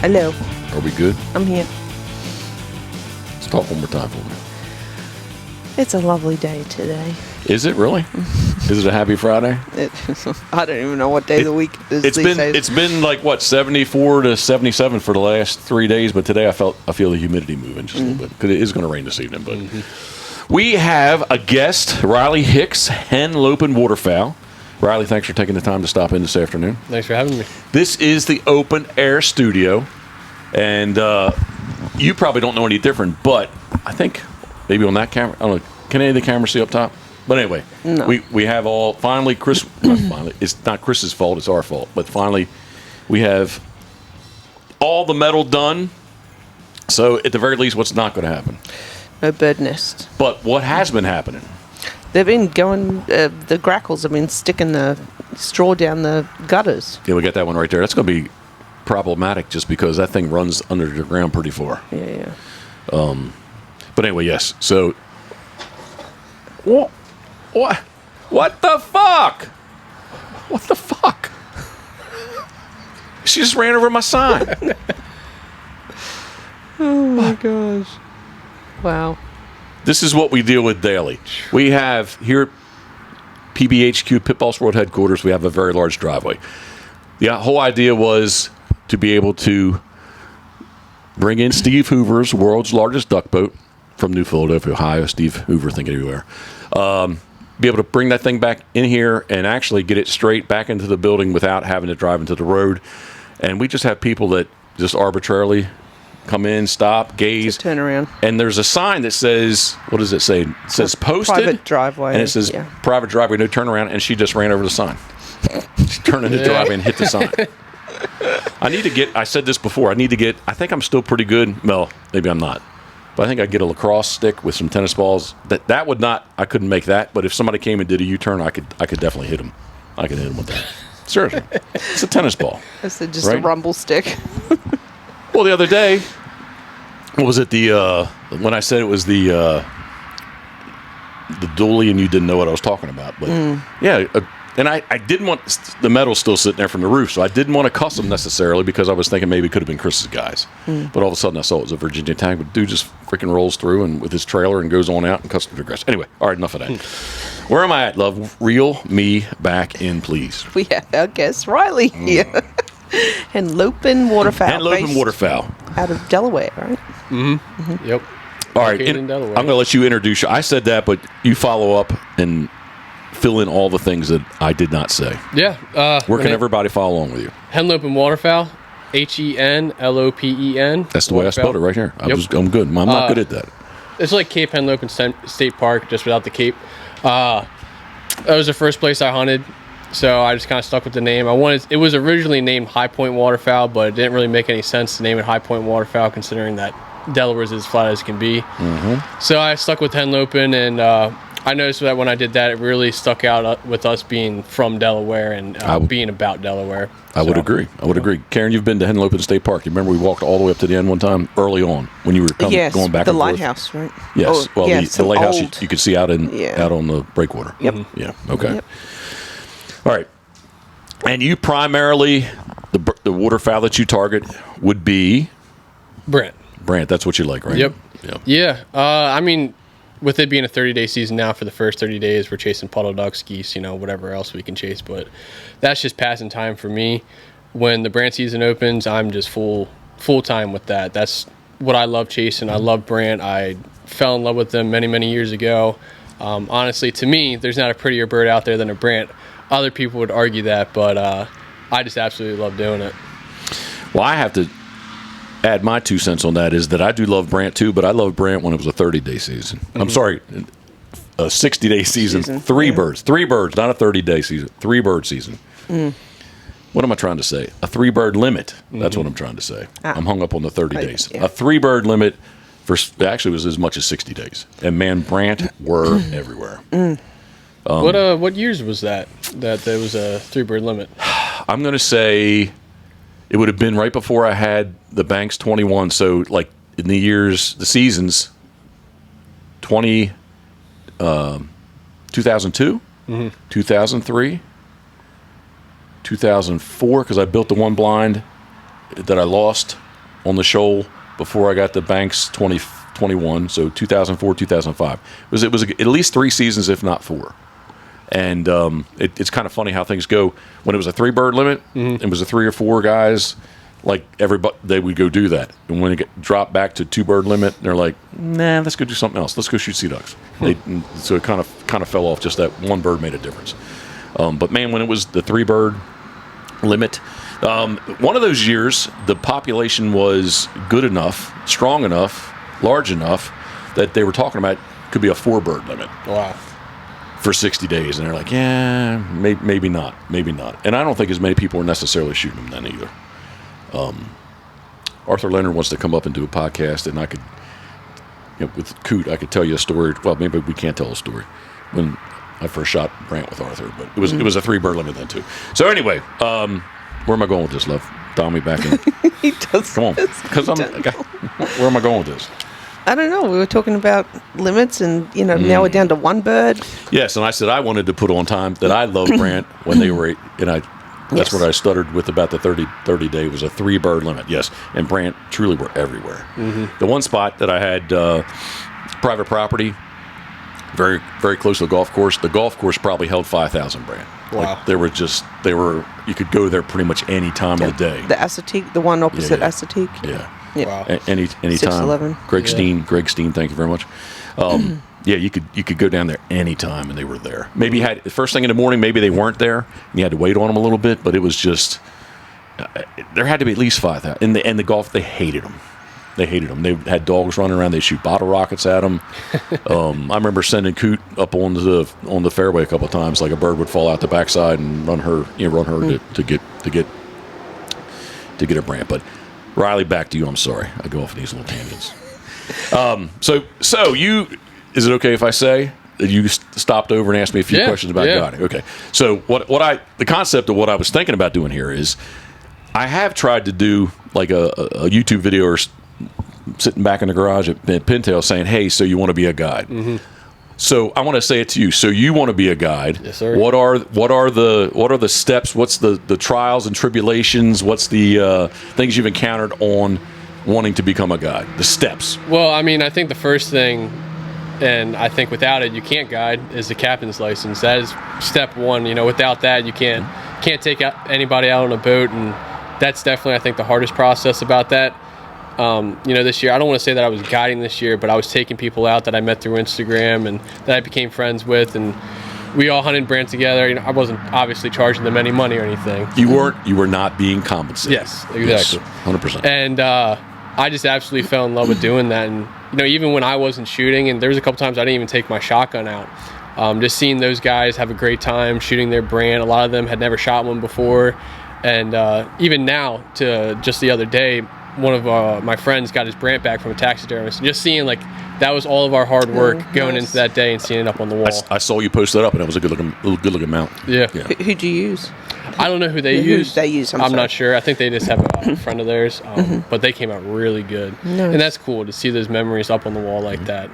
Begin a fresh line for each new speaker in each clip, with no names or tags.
Hello.
Are we good?
I'm here.
Let's talk one more time for me.
It's a lovely day today.
Is it really? Is it a happy Friday?
I don't even know what day of the week it is these days.
It's been like what 74 to 77 for the last 3 days, but today I feel the humidity moving just a little bit because it is going to rain this evening. But we have a guest, Riley Hicks, HENLOPEN WATERFOWL. Riley, thanks for taking the time to stop in this afternoon.
Thanks for having me.
This is the open air studio, and you probably don't know any different, but I think maybe on that camera, I don't know, can any of the cameras see up top? But anyway,
no.
we have all, finally, it's not Chris's fault, it's our fault, but finally we have all the metal done, so at the very least, what's not going to happen?
No bird nest.
But what has been happening?
They've been going, the grackles have been sticking the straw down the gutters.
Yeah, we got that one right there. That's going to be problematic just because that thing runs under the ground pretty far.
Yeah.
But anyway, yes. So, what the fuck? What the fuck? She just ran over my sign.
Oh my gosh. Wow.
This is what we deal with daily. We have here at PBHQ, Pitboss World Headquarters, we have a very large driveway. The whole idea was to be able to bring in Steve Hoover's world's largest duck boat from New Philadelphia, Ohio. Steve Hoover, think anywhere. Be able to bring that thing back in here and actually get it straight back into the building without having to drive into the road. And we just have people that just arbitrarily come in, stop, gaze,
turn around.
And there's a sign that says, what does it say? It says posted.
Private driveway.
And it says private driveway, no turnaround. And she just ran over the sign. She turned in the driveway and hit the sign. I said this before, I think I'm still pretty good. Well, maybe I'm not. But I think I'd get a lacrosse stick with some tennis balls. That would not, I couldn't make that. But if somebody came and did a U-turn, I could definitely hit them. I could hit them with that. Seriously. It's a tennis ball.
It's just a rumble stick.
Well, the other day, what was it? When I said it was the dually, and you didn't know what I was talking about, but yeah, and I didn't want the metal still sitting there from the roof, so I didn't want to cuss them necessarily because I was thinking maybe it could have been Chris's guys. But all of a sudden, I saw it was a Virginia tank. But dude just freaking rolls through and with his trailer and goes on out and cuts the grass. Anyway, all right, enough of that. Where am I at, love? Reel me back in, please.
We have our guest Riley here. HENLOPEN WATERFOWL.
HENLOPEN WATERFOWL.
Out of Delaware, right?
Yep.
All right, I'm going to let you introduce you. I said that, but you follow up and fill in all the things that I did not say.
Yeah.
Where can everybody follow along with you?
HENLOPEN WATERFOWL. HENLOPEN.
That's the way I spelled it right here. I'm good. I'm not good at that.
It's like Cape Henlopen State Park, just without the Cape. That was the first place I hunted, so I just kind of stuck with the name. It was originally named High Point Waterfowl, but it didn't really make any sense to name it High Point Waterfowl, considering that Delaware's as flat as it can be. So I stuck with HENLOPEN, and I noticed that when I did that, it really stuck out with us being from Delaware and being about Delaware.
I would agree. Karen, you've been to HENLOPEN State Park. You remember we walked all the way up to the end one time early on when you were going back and forth?
the lighthouse, right?
Yes.
Oh,
the lighthouse you could see out on the breakwater.
Yep.
Yeah. Okay.
Yep.
All right. And you primarily, the waterfowl that you target would be?
Brant.
That's what you like, right?
Yep. Yeah. I mean, with it being a 30-day season now, for the first 30 days, we're chasing puddle ducks, geese, whatever else we can chase. But that's just passing time for me. When the Brant season opens, I'm just full time with that. That's what I love chasing. I love Brant. I fell in love with them many, many years ago. Honestly, to me, there's not a prettier bird out there than a Brant. Other people would argue that, but I just absolutely love doing it.
Well, I have to add my 2 cents on that is that I do love Brant too, but I loved Brant when it was a 30-day season. I'm sorry, a 60-day season. Three birds, not a 30-day season. 3-bird season. What am I trying to say? A 3-bird limit. That's what I'm trying to say. I'm hung up on the 30 days. Yeah. A 3-bird limit actually was as much as 60 days. And man, Brant were everywhere.
What years was that there was a 3-bird limit?
I'm going to say it would have been right before I had the Banks 21. So like in the seasons 2002, 2003, 2004, because I built the one blind that I lost on the shoal before I got the Banks 2021, so 2004, 2005. It was at least 3 seasons, if not 4. And it's kind of funny how things go. When it was a 3-bird limit, it was a 3 or 4 guys. Like everybody, they would go do that. And when it dropped back to 2-bird limit, they're like, "Nah, let's go do something else. Let's go shoot sea ducks." So it kind of fell off. Just that one bird made a difference. But man, when it was the 3-bird limit, one of those years, the population was good enough, strong enough, large enough that they were talking about could be a 4-bird limit.
Wow.
For 60 days, and they're like, "Yeah, maybe not. And I don't think as many people were necessarily shooting them then either. Arthur Leonard wants to come up and do a podcast, and I could, with Coot, I could tell you a story. Well, maybe we can't tell a story when I first shot Brant with Arthur, but it was a 3-bird limit then too. So anyway, where am I going with this, love? Dial me back in.
He does.
Come on, because where am I going with this?
I don't know. We were talking about limits, and now we're down to 1 bird.
Yes, and I said I wanted to put on time that I loved Brant when they were, and that's what I stuttered with about the 30 day was a 3-bird limit. Yes, and Brant truly were everywhere. The one spot that I had private property, very very close to the golf course. The golf course probably held 5,000 Brant.
Wow.
Like you could go there pretty much any time of the day.
The Assateague, the one opposite
Yeah.
Assateague.
Yeah.
Wow.
Any time.
611.
Greg Steen, thank you very much. Yeah, you could go down there anytime, and they were there. Maybe you had first thing in the morning. Maybe they weren't there, and you had to wait on them a little bit. But it was just there had to be at least 5,000. And the golf, they hated them. They hated them. They had dogs running around. They shoot bottle rockets at them. I remember sending Coot up on the fairway a couple of times. Like a bird would fall out the backside and run her to get a Brant. But Riley, back to you. I'm sorry, I go off these little tangents. So you, is it okay if I say that you stopped over and asked me a few questions about guiding? Okay. So the concept of what I was thinking about doing here is, I have tried to do like a YouTube video or sitting back in the garage at Pintail saying, "Hey, so you want to be a guide?" So I want to say it to you. So you want to be a guide?
Yes, sir.
What are the steps? What's the trials and tribulations? What's the things you've encountered on wanting to become a guide? The steps.
Well, I mean, I think the first thing, and I think without it you can't guide, is the captain's license. That is step one. Without that you can't take anybody out on a boat, and that's definitely, I think, the hardest process about that. This year, I don't want to say that I was guiding this year, but I was taking people out that I met through Instagram and that I became friends with, and we all hunted Brant together. I wasn't obviously charging them any money or anything.
You were not being compensated.
Yes, exactly.
100%.
And I just absolutely fell in love with doing that. And even when I wasn't shooting, and there was a couple times I didn't even take my shotgun out. Just seeing those guys have a great time shooting their Brant. A lot of them had never shot one before, and even now, to just the other day, one of my friends got his Brant back from a taxidermist. And just seeing that was all of our hard work going into that day and seeing it up on the wall.
I saw you post that up, and it was a good looking mount.
Yeah.
Who do you use?
I don't know who they use. I'm not sure. I think they just have a friend of theirs, but they came out really good.
Nice.
And that's cool to see those memories up on the wall like that.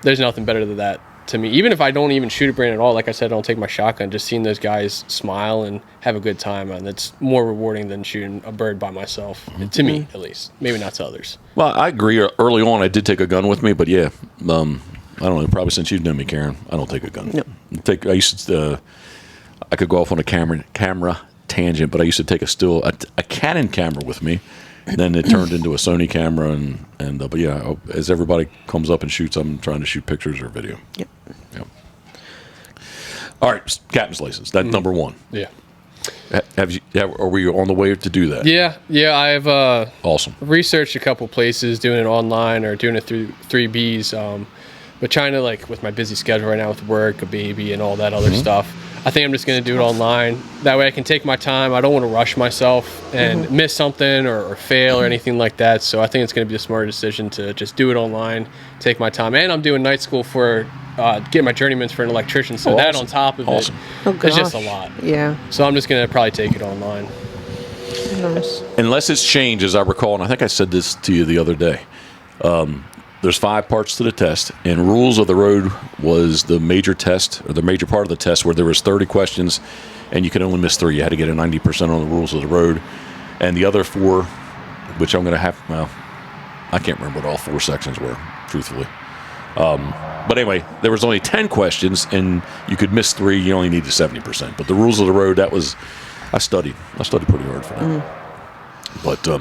There's nothing better than that to me. Even if I don't even shoot a Brant at all, like I said, I don't take my shotgun. Just seeing those guys smile and have a good time, and it's more rewarding than shooting a bird by myself. To me, at least. Maybe not to others.
Well, I agree. Early on, I did take a gun with me, but yeah, I don't know. Probably since you've known me, Karen, I don't take a gun.
No.
I could go off on a camera tangent, but I used to take a Canon camera with me. Then it turned into a Sony camera, but yeah, as everybody comes up and shoots, I'm trying to shoot pictures or video.
Yep.
All right, captain's license. That's number one.
Yeah.
Are we on the way to do that?
Yeah. I have
awesome.
researched a couple places, doing it online or doing it through 3Bs, but trying to, with my busy schedule right now with work, a baby, and all that other stuff, I think I'm just going to do it online. That way I can take my time. I don't want to rush myself and miss something or fail or anything like that. So I think it's going to be a smarter decision to just do it online, take my time. And I'm doing night school for getting my journeyman's for an electrician. So that on top of it, it's just a lot.
Yeah.
So I'm just going to probably take it online.
Nice.
Unless it's changed, as I recall, and I think I said this to you the other day, there's 5 parts to the test, and Rules of the Road was the major test, or the major part of the test, where there was 30 questions, and you could only miss 3. You had to get a 90% on the Rules of the Road, and the other 4 which I'm going to have. Well, I can't remember what all 4 sections were, truthfully. But anyway, there was only 10 questions, and you could miss 3. You only needed 70%. But the rules of the road, that was, I studied pretty hard for that. But all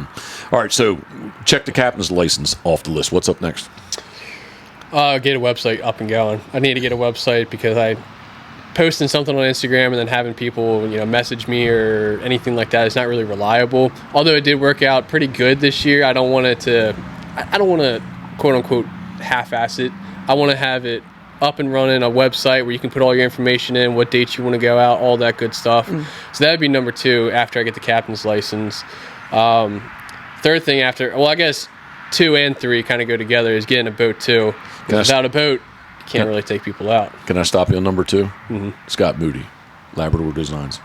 right, so check the captain's license off the list. What's up next?
Get a website up and going. I need to get a website because I posting something on Instagram and then having people, message me or anything like that is not really reliable. Although it did work out pretty good this year, I don't want to quote unquote half-ass it. I want to have it up and running, a website where you can put all your information in, what dates you want to go out, all that good stuff. So that would be number 2 after I get the captain's license. Third thing after, I guess 2 and 3 kind of go together, is getting a boat too. Without a boat, you can't really take people out.
Can I stop you on number 2? Scott Moody, Labrador Designs.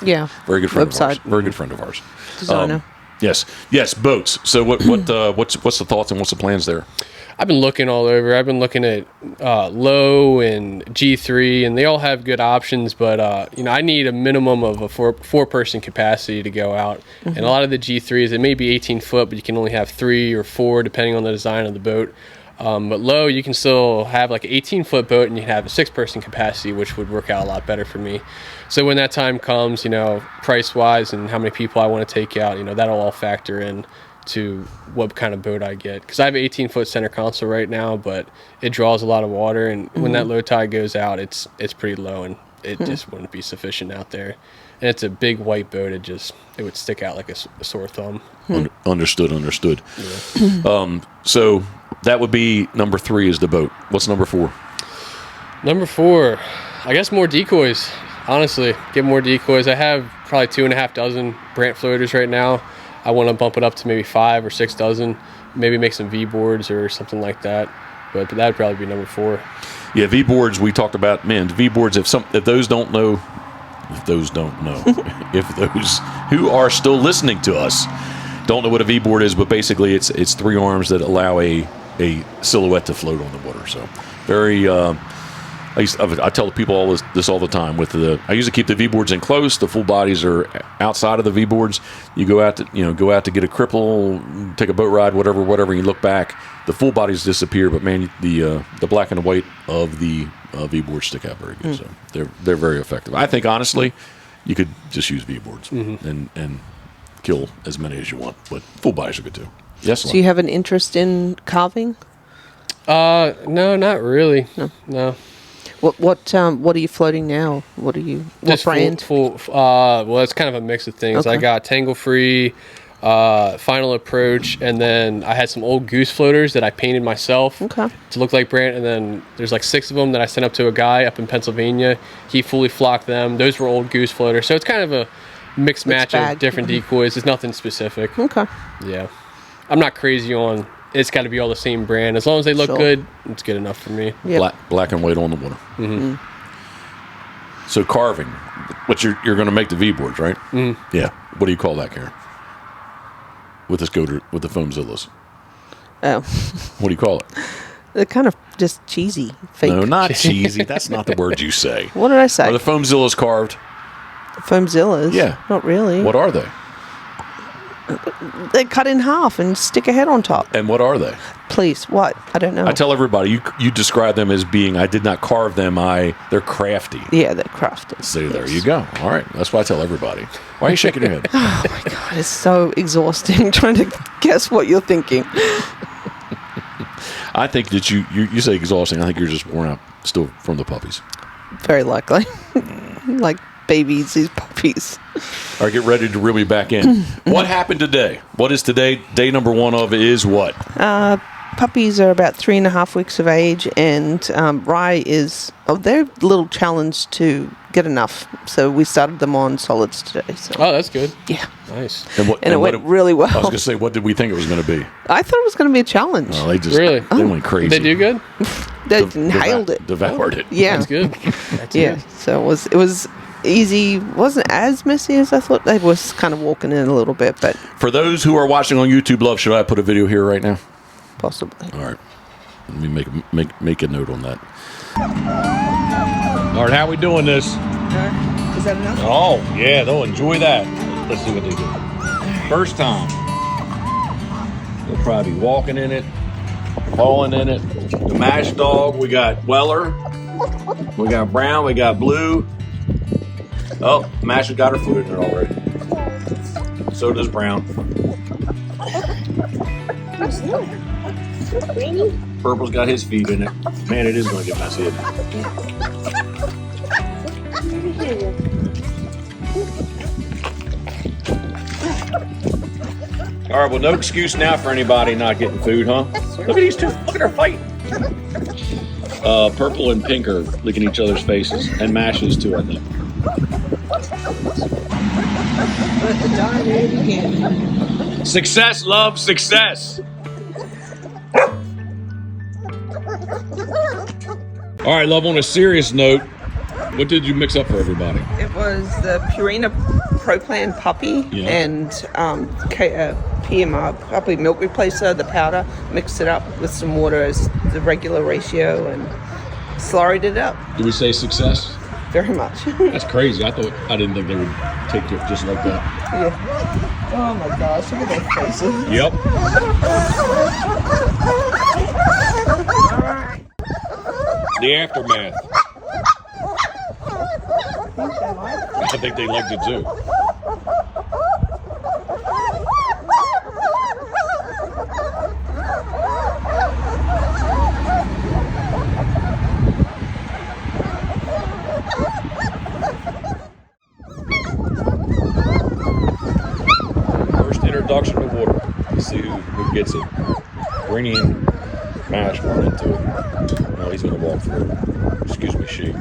Yeah.
Very good friend of ours. Very good friend of ours.
Designer.
Yes, boats. So what's the thoughts and what's the plans there?
I've been looking all over. I've been looking at Low and G3, and they all have good options. But I need a minimum of a four-person capacity to go out. And a lot of the G3s, it may be 18 foot, but you can only have 3 or 4 depending on the design of the boat. But Low, you can still have like an 18-foot boat, and you can have a 6-person capacity, which would work out a lot better for me. So when that time comes, price-wise and how many people I want to take out, that'll all factor in to what kind of boat I get, because I have an 18-foot center console right now, but it draws a lot of water, and when that low tide goes out, it's pretty low, and it just wouldn't be sufficient out there. And it's a big white boat. It would stick out like a sore thumb.
Understood.
Yeah.
So that would be number 3 is the boat. What's number 4?
Number 4, I guess more decoys. Honestly, get more decoys. I have probably 2.5 dozen Brant floaters right now. I want to bump it up to maybe 5 or 6 dozen, maybe make some V-boards or something like that. But that would probably be number 4.
Yeah, V-boards, we talked about, man, V-boards, if those who are still listening to us don't know what a V-board is, but basically it's 3 arms that allow a silhouette to float on the water. So very... I tell people this all the time. I usually keep the V-boards in close. The full bodies are outside of the V-boards. You go out to get a cripple, take a boat ride, whatever. And you look back, the full bodies disappear. But man, the black and the white of the V-boards stick out very good. So they're very effective. I think honestly, you could just use V-boards and kill as many as you want. But full bodies are good too. Yes.
Do you have an interest in carving?
No, not really. No.
What are you floating now? What brand?
Well, it's kind of a mix of things.
Okay.
I got Tangle Free, Final Approach, and then I had some old Goose floaters that I painted myself to look like Brant, and then there's like 6 of them that I sent up to a guy up in Pennsylvania. He fully flocked them. Those were old Goose floaters. So it's kind of a mixed match of different decoys. It's nothing specific.
Okay.
Yeah. I'm not crazy on... It's got to be all the same brand. As long as they look good, it's good enough for me.
Yep.
Black and white on the water. So carving, what you're going to make the V-boards, right? Yeah. What do you call that, Karen? With the foamzillas.
Oh.
What do you call it?
They're kind of just cheesy. Fake.
No, not cheesy. That's not the word you say.
What did I say?
Are the foamzillas carved?
Foamzillas?
Yeah.
Not really.
What are they?
They're cut in half and stick a head on top.
And what are they?
Please, what? I don't know.
I tell everybody, you describe them as being, I did not carve them, they're crafty.
Yeah, they're crafted.
See, there you go. All right. That's what I tell everybody. Why are you shaking your head?
Oh, my God. It's so exhausting trying to guess what you're thinking.
I think that you say exhausting. I think you're just worn out still from the puppies.
Very likely. Like babies, these puppies.
All right, get ready to reel me back in. What happened today? What is today? Day number 1 of is what?
Puppies are about 3.5 weeks of age, and Rye is... they're a little challenged to get enough, so we started them on solids today. So.
Oh, that's good.
Yeah.
Nice.
And it went really well.
I was going to say, what did we think it was going to be?
I thought it was going to be a challenge.
Oh, they just
Really?
They went crazy.
They do good?
They nailed it.
Devoured it.
Yeah.
That's good. That's
Yeah.
good.
So it was easy. Wasn't as messy as I thought. They was kind of walking in a little bit, but
For those who are watching on YouTube, love, should I put a video here right now?
possibly.
All right. Let me make a note on that. All right, how we doing this?
Is that enough?
Oh, yeah, they'll enjoy that. Let's see what they do. First time. We'll probably be walking in it, hauling in it. The mash dog, we got Weller, we got Brown, we got Blue. Oh, Mash has got her foot in there already. So does Brown. Purple's got his feet in it. Man, it is going to get messy, isn't it? All right, well, no excuse now for anybody not getting food, huh? Look at these two. Look at her fight. Purple and pink are licking each other's faces, and Mash is too, I think. Success, love, success. All right, love, on a serious note, what did you mix up for everybody?
It was the Purina Pro Plan puppy and PMR puppy milk replacer, the powder. Mixed it up with some water as the regular ratio and slurried it up.
Did we say success?
Very much.
That's crazy. I didn't think they would take it just like that.
Yeah. Oh my gosh, look at their faces.
Yep. The aftermath. I think they liked it too. First introduction to water. Let's see who gets it. Greenie and Mash run into it. No, he's going to walk through it. Excuse me, she.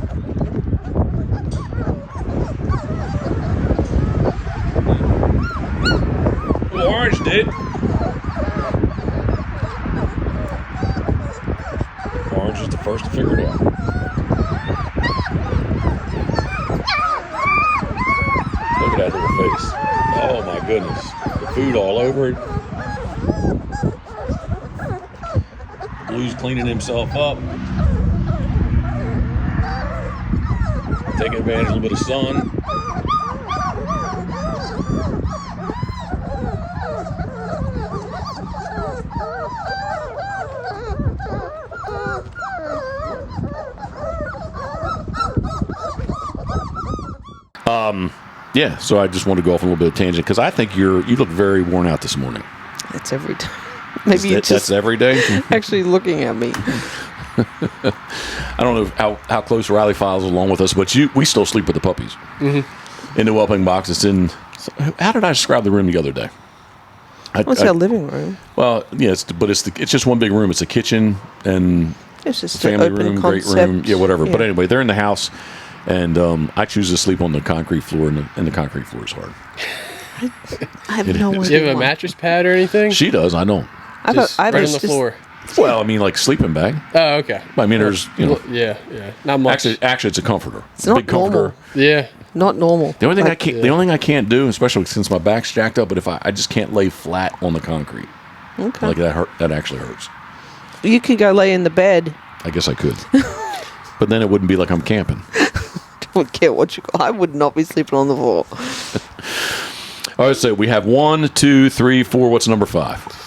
Well, Orange did. Orange is the first to figure it out. Look at that little face. Oh my goodness. The food all over it. Blue's cleaning himself up. Taking advantage of a little bit of sun. Yeah, so I just want to go off a little bit of tangent because I think you look very worn out this morning.
That's every time. Maybe
That's every day?
actually looking at me.
I don't know how close Riley files along with us, but we still sleep with the puppies. Mm-hmm. In the whelping box. It's in. How did I describe the room the other day?
It's a living room.
Well, yeah, it's just one big room. It's a kitchen and
It's just
family
an open
room,
concept.
great room, yeah, whatever.
Yeah.
But anyway, they're in the house, and I choose to sleep on the concrete floor, and the concrete floor is hard.
I have no idea.
Do you have a mattress pad or anything?
She does. I don't.
Just right on the floor.
Well, I mean, like sleeping bag.
Oh, okay.
I mean, there's
Yeah. Not much.
Actually, it's a comforter.
It's not
big comforter.
normal.
Yeah.
Not normal.
The only thing I can't do, especially since my back's jacked up, but if I just can't lay flat on the concrete.
Okay.
Like that actually hurts.
You could go lay in the bed.
I guess I could. But then it wouldn't be like I'm camping.
Don't care what you call. I would not be sleeping on the floor.
All right, so we have 1, 2, 3, 4. What's number 5?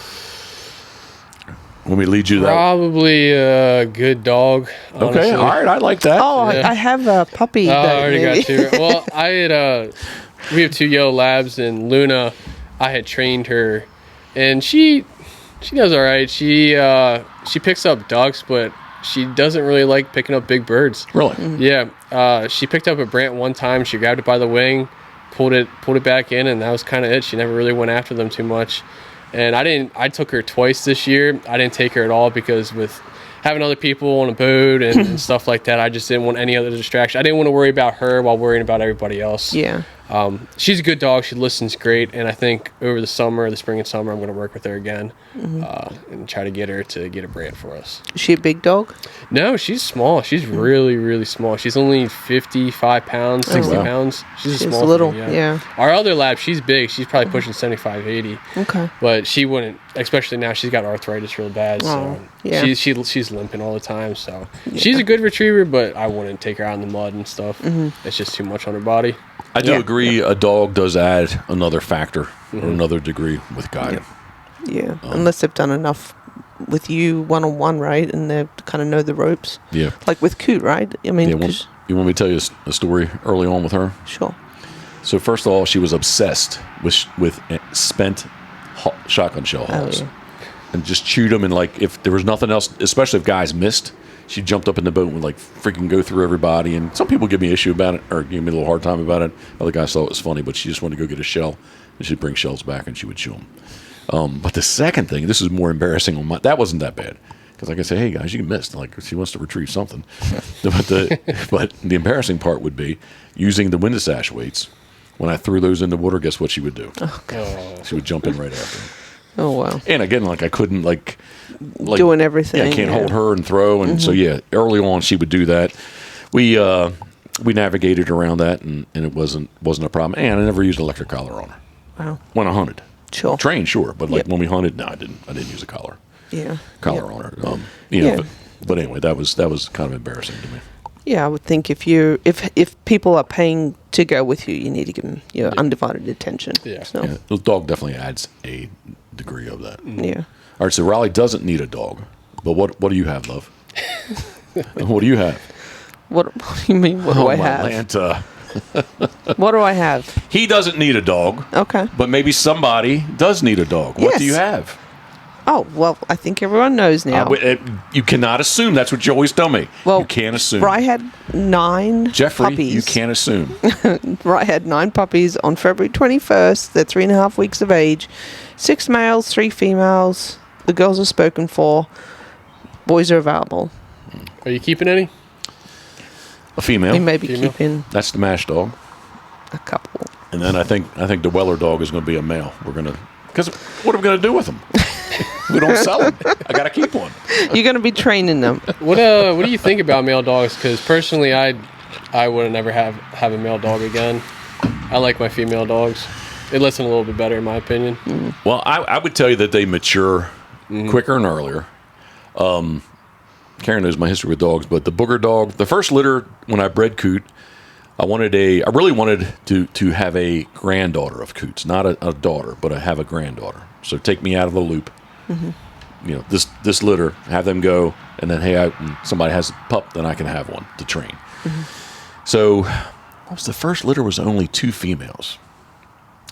When we lead you to that.
Probably a good dog. Honestly.
Okay, all right, I like that.
Oh,
Yeah.
I have a puppy.
Oh,
that
I already
maybe.
got two. Well, I had we have 2 yellow labs, and Luna, I had trained her, and she does all right. She picks up ducks, but she doesn't really like picking up big birds.
Really?
Yeah. She picked up a Brant one time. She grabbed it by the wing, pulled it back in, and that was kind of it. She never really went after them too much. And I took her twice this year. I didn't take her at all because with having other people on a boat and stuff like that, I just didn't want any other distraction. I didn't want to worry about her while worrying about everybody else.
Yeah.
She's a good dog. She listens great. And I think over the spring and summer, I'm going to work with her again and try to get her to get a Brant for us.
Is she a big dog?
No, she's small. She's really, really small. She's only 55 pounds, 60
wow.
pounds. She's a
She's
small
little,
thing,
yeah.
Our other lab, she's big. She's probably pushing 75, 80.
Okay.
But she wouldn't, especially now she's got arthritis real bad. So
Oh, yeah.
she's limping all the time. So she's a good retriever, but I wouldn't take her out in the mud and stuff. It's just too much on her body.
I do
Yeah.
agree a dog does add another factor or another degree with guiding.
Yeah, unless they've done enough with you one-on-one, right? And they kind of know the ropes.
Yeah.
Like with Coot, right? I mean,
You want me to tell you a story early on with her?
sure.
So first of all, she was obsessed with spent shotgun shell hulls,
yeah.
and just chewed them. And like if there was nothing else, especially if guys missed, she jumped up in the boat and would like freaking go through everybody. And some people give me an issue about it, or give me a little hard time about it. Other guys thought it was funny, but she just wanted to go get a shell, and she'd bring shells back and she would chew them. But the second thing, this is more embarrassing on that wasn't that bad. Because I can say, hey guys, you missed. Like she wants to retrieve something, but the embarrassing part would be using the window sash weights. When I threw those in the water, guess what she would do?
Oh.
She would jump in right after.
Oh, wow.
And again, like I couldn't like
Doing everything.
Yeah, I can't hold her and throw, and so yeah, early on she would do that. We navigated around that, and it wasn't a problem. And I never used electric collar on her.
Wow.
When I hunted,
Sure.
trained, sure, but like
Yep.
when we hunted, no, I didn't use a collar
Yeah.
on her. You know,
Yeah.
but anyway, that was kind of embarrassing to me.
Yeah, I would think if people are paying to go with you, you need to give them your undivided attention.
Yeah.
So,
Yeah, the dog definitely adds a degree of that.
yeah.
All right, so Raleigh doesn't need a dog, but what do you have, love? What do you have?
What do you mean? What do I
my
have?
Lanta.
What do I have?
He doesn't need a dog,
Okay.
but maybe somebody does need a dog. What do you
Yes.
have?
Oh, well, I think everyone knows now.
You cannot assume. That's what you always tell me.
Well,
you can't assume.
I had 9
Jeffrey,
puppies.
you can't assume.
I had 9 puppies on February 21st. They're 3.5 weeks of age. 6 males, 3 females. The girls are spoken for. Boys are available.
Are you keeping any?
A female.
We may be
Female?
keeping
That's the mash dog.
a couple.
And then I think the Weller dog is going to be a male. Because what are we going to do with him? We don't sell him. I got to keep one.
You're going to be training them.
What do you think about male dogs? Because personally, I would never have a male dog again. I like my female dogs. They listen a little bit better, in my opinion.
Well, I would tell you that they mature quicker and earlier. Karen knows my history with dogs, but the booger dog, the first litter when I bred Coot, I really wanted to have a granddaughter of Coot's, not a daughter, but I have a granddaughter. So take me out of the loop. You know, this litter, have them go, and then hey, somebody has a pup, then I can have one to train. So, what was the first litter? Was only 2 females.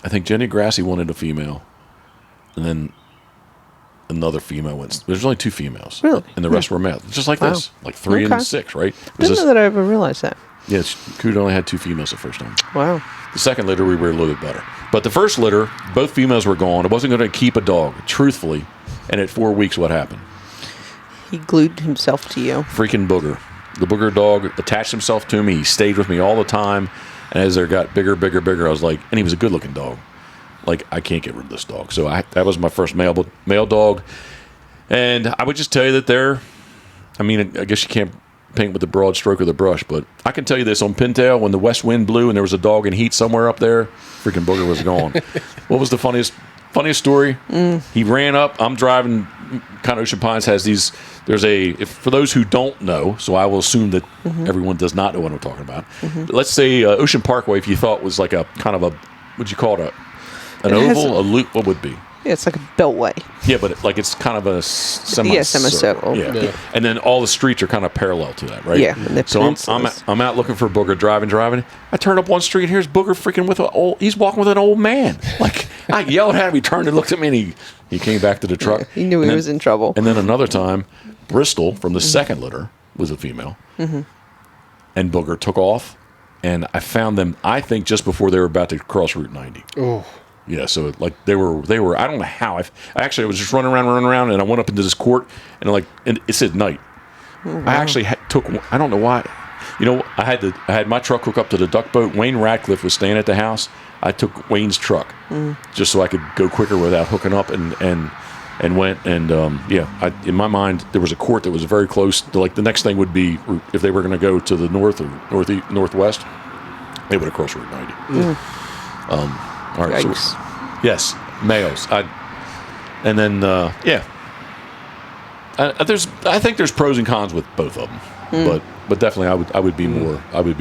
I think Jenny Grassi wanted a female, and then another female went. There's only 2 females,
Really?
and the rest were males, just like
Wow.
this, like 3
Okay.
and 6, right?
Didn't know that I ever realized that.
Yes, Coot only had 2 females the first time.
Wow.
The second litter, we were a little bit better. But the first litter, both females were gone. I wasn't going to keep a dog, truthfully. And at 4 weeks, what happened?
He glued himself to you.
Freaking booger. The booger dog attached himself to me. He stayed with me all the time. And as they got bigger, I was like, and he was a good-looking dog. Like, I can't get rid of this dog. So that was my first male dog. And I would just tell you that I guess you can't paint with the broad stroke of the brush, but I can tell you this: on Pintail, when the west wind blew and there was a dog in heat somewhere up there, freaking booger was gone. What was the funniest story? He ran up. I'm driving. Kind of Ocean Pines has these. For those who don't know, so I will assume that everyone does not know what I'm talking about. But let's say Ocean Parkway, if you thought was like a kind of what'd you call it? An oval, a loop. What would it be?
Yeah, it's like a beltway.
Yeah, but it's kind of a semicircle.
Yeah.
Yeah. And then all the streets are kind of parallel to that, right?
Yeah, and they're
So
peninsulas.
I'm out looking for Booger, driving. I turn up one street, here's Booger freaking he's walking with an old man. Like, I yelled at him, he turned and looked at me, and he came back to the truck.
Yeah, he knew he was in trouble.
And then another time, Bristol, from the second litter, was a female. And Booger took off, and I found them, I think, just before they were about to cross Route 90.
Oh.
Yeah, so like they were. I don't know how. I was just running around, and I went up into this court, and it said night.
Oh, wow.
I actually took. I don't know why. You know, I had my truck hook up to the duck boat. Wayne Radcliffe was staying at the house. I took Wayne's truck just so I could go quicker without hooking up, and went and in my mind there was a court that was very close. Like the next thing would be if they were going to go to the north or northwest, they would have crossed Route 90. All right,
Yikes.
so, yes, males. I think there's pros and cons with both of them, but definitely I would be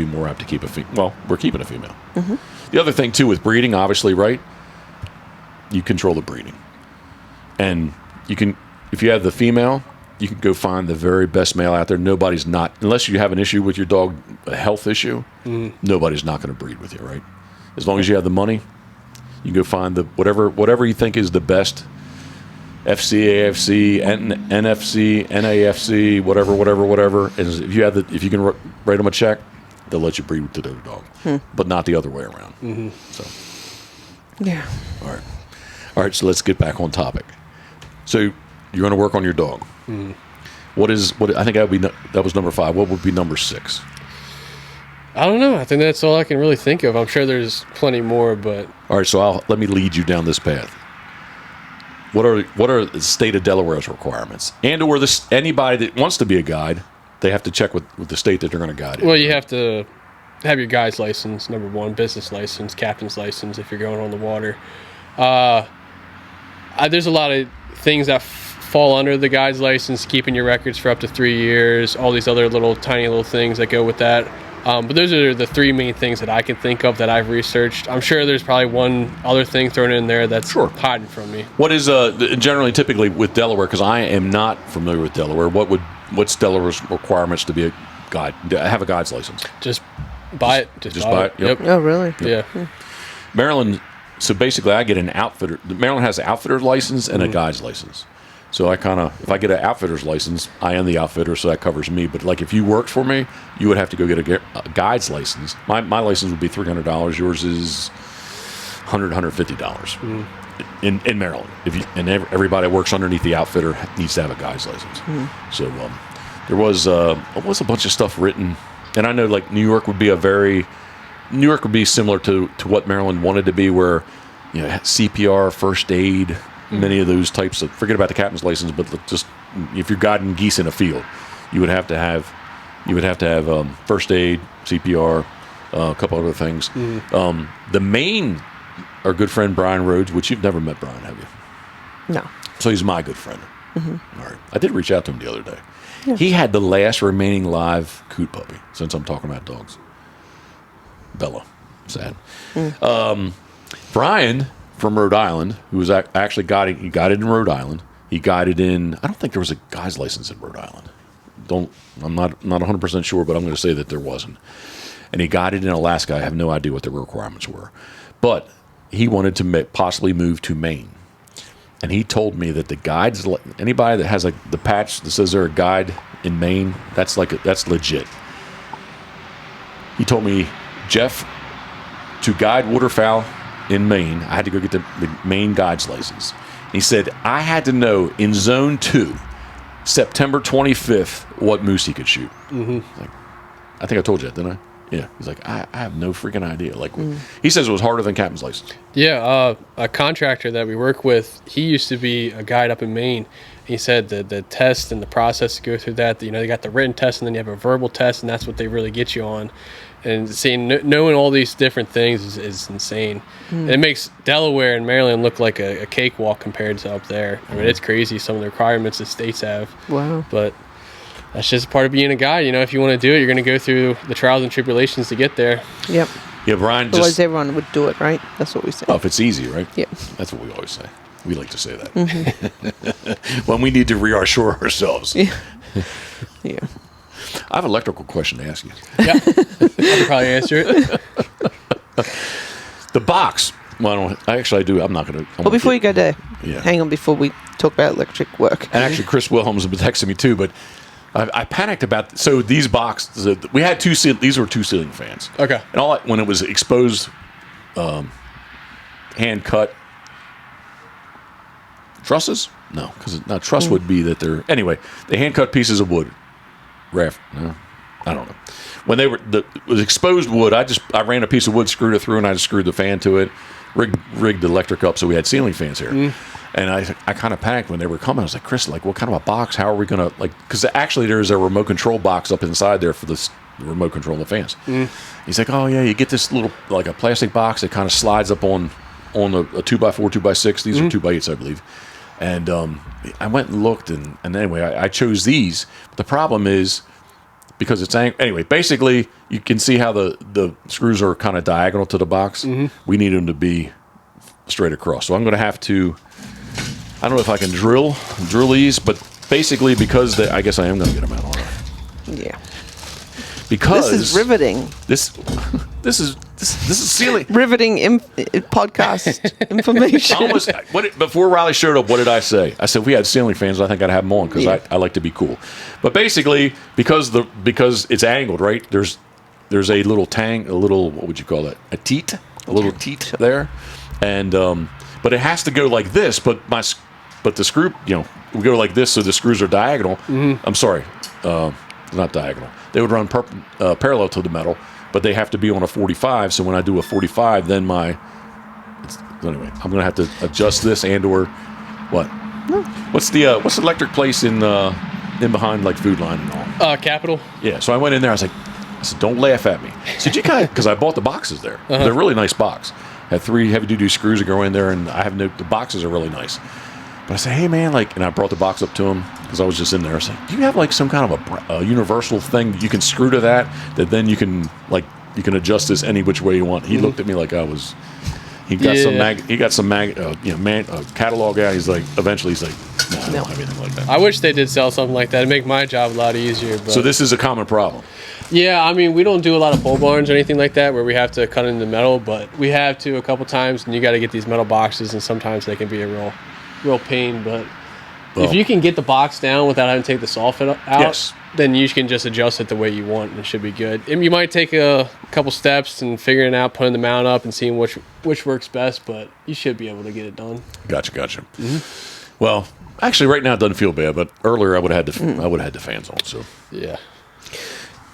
more apt to keep a female. Well, we're keeping a female. The other thing too with breeding, obviously, right? You control the breeding. And you can, if you have the female, you can go find the very best male out there. Nobody's not, unless you have an issue with your dog, a health issue, nobody's not going to breed with you, right? As long as you have the money, you can go find the whatever you think is the best FC, AFC, NFC, NAFC, whatever. And if you can write them a check, they'll let you breed with the dog, but not the other way around. So,
Yeah.
All right. So let's get back on topic. So you're going to work on your dog. What I think that was number 5. What would be number 6?
I don't know. I think that's all I can really think of. I'm sure there's plenty more, but
All right. So let me lead you down this path. What are the state of Delaware's requirements, and/or anybody that wants to be a guide, they have to check with the state that they're going to guide in.
well, you have to have your guide's license, number 1, business license, captain's license if you're going on the water. There's a lot of things that fall under the guide's license, keeping your records for up to 3 years, all these other tiny little things that go with that. But those are the 3 main things that I can think of that I've researched. I'm sure there's probably one other thing thrown in there that's hiding from me.
What is typically with Delaware? Because I am not familiar with Delaware. What's Delaware's requirements to be a guide? Have a guide's license?
Just buy it. Just buy it.
Yep.
Oh, really?
Yeah.
Maryland. So basically, I get an outfitter. Maryland has an outfitter's license and a guide's license. So if I get an outfitter's license, I am the outfitter, so that covers me. But like if you worked for me, you would have to go get a guide's license. My license would be $300. Yours is $150 in Maryland. Everybody that works underneath the outfitter needs to have a guide's license. So there was a bunch of stuff written, and I know like New York would be similar to what Maryland wanted to be, where CPR, first aid. Many of those types of, forget about the captain's license, but just if you're guiding geese in a field, you would have to have first aid, CPR, a couple other things. The main, our good friend Brian Rhodes, which you've never met Brian, have you?
No.
So he's my good friend. All right. I did reach out to him the other day. Yeah. He had the last remaining live coot puppy, since I'm talking about dogs. Bella. Sad. Brian from Rhode Island, who was actually guided in Rhode Island. He guided in, I don't think there was a guy's license in Rhode Island. I'm not 100% sure, but I'm going to say that there wasn't. And he guided in Alaska. I have no idea what the requirements were. But he wanted to possibly move to Maine. And he told me that the guides, anybody that has the patch that says they're a guide in Maine, that's legit. He told me, Jeff, to guide waterfowl in Maine, I had to go get the Maine guide's license. He said, I had to know in Zone 2, September 25th, what moose he could shoot. Like, I think I told you that, didn't I? Yeah. He's like, I have no freaking idea. Like, he says it was harder than captain's license.
Yeah, a contractor that we work with, he used to be a guide up in Maine. He said the test and the process to go through that, they got the written test and then you have a verbal test, and that's what they really get you on. And knowing all these different things is insane. And it makes Delaware and Maryland look like a cakewalk compared to up there. I mean, it's crazy, some of the requirements the states have.
Wow.
But that's just part of being a guide. If you want to do it, you're going to go through the trials and tribulations to get there.
Yep.
Yeah, Brian.
Otherwise, everyone would do it, right? That's what we say.
Oh, if it's easy, right?
Yep.
That's what we always say. We like to say that. When we need to reassure ourselves.
Yeah. Yeah.
I have an electrical question to ask you.
Yeah. I can probably answer it.
The box. Well, I do. I'm not going to.
Well, before you go there,
Yeah.
hang on before we talk about electric work.
And actually, Chris Wilhelms has been texting me too, but I panicked about. So these boxes, we had these were 2 ceiling fans.
Okay.
And when it was exposed, hand cut trusses. No, because truss would be that they're anyway. They hand cut pieces of wood. Raft. No, I don't know. When it was exposed wood, I ran a piece of wood, screwed it through, and I just screwed the fan to it, rigged the electric up, so we had ceiling fans here. And I kind of panicked when they were coming. I was like, Chris, what kind of a box? How are we gonna Because actually, there's a remote control box up inside there for the remote control of the fans. He's like, oh yeah, you get this little a plastic box that kind of slides up on a 2x4, 2x6. These are 2x8s, I believe. And I went and looked, and anyway, I chose these. But the problem is, because it's anyway, basically, you can see how the screws are kind of diagonal to the box. We need them to be straight across. So I'm going to have to I don't know if I can drill these, but basically because I guess I am going to get them out. All right.
Yeah.
Because
This is riveting.
This is silly.
Riveting podcast information.
Before Riley showed up, what did I say? I said if we had ceiling fans, I think I'd have them on because I like to be cool. But basically, because it's angled, right? There's a little tang, a little, what would you call that? A teat, a little teat there, and but it has to go like this. But the screw, we go like this, so the screws are diagonal.
Mm-hmm.
I'm sorry, not diagonal. They would run parallel to the metal, but they have to be on a 45. So when I do a 45, then anyway, I'm gonna have to adjust this or what? No. What's the electric place in behind like Food Line and all?
Capital.
Yeah. So I went in there. I said, don't laugh at me. I said, you guys, because I bought the boxes there.
Uh-huh.
They're a really nice box. Had 3 heavy-duty screws that go in there, and the boxes are really nice. But I said, hey, man, and I brought the box up to him because I was just in there. I said, do you have, some kind of a universal thing you can screw to that then you can adjust this any which way you want? He looked at me like I was... He got some catalog out. Eventually he's like, no, I don't have anything like that.
I wish they did sell something like that. It'd make my job a lot easier. But
So this is a common problem.
yeah, I mean, we don't do a lot of pole barns or anything like that where we have to cut into metal, but we have to a couple times, and you got to get these metal boxes, and sometimes they can be a real pain. But if you can get the box down without having to take the soffit out, then you can just adjust it the way you want, and it should be good. And you might take a couple steps and figuring out, putting the mount up, and seeing which works best, but you should be able to get it done.
Gotcha. Mm-hmm. Well, actually, right now it doesn't feel bad, but earlier I would have had the fans on. So
yeah.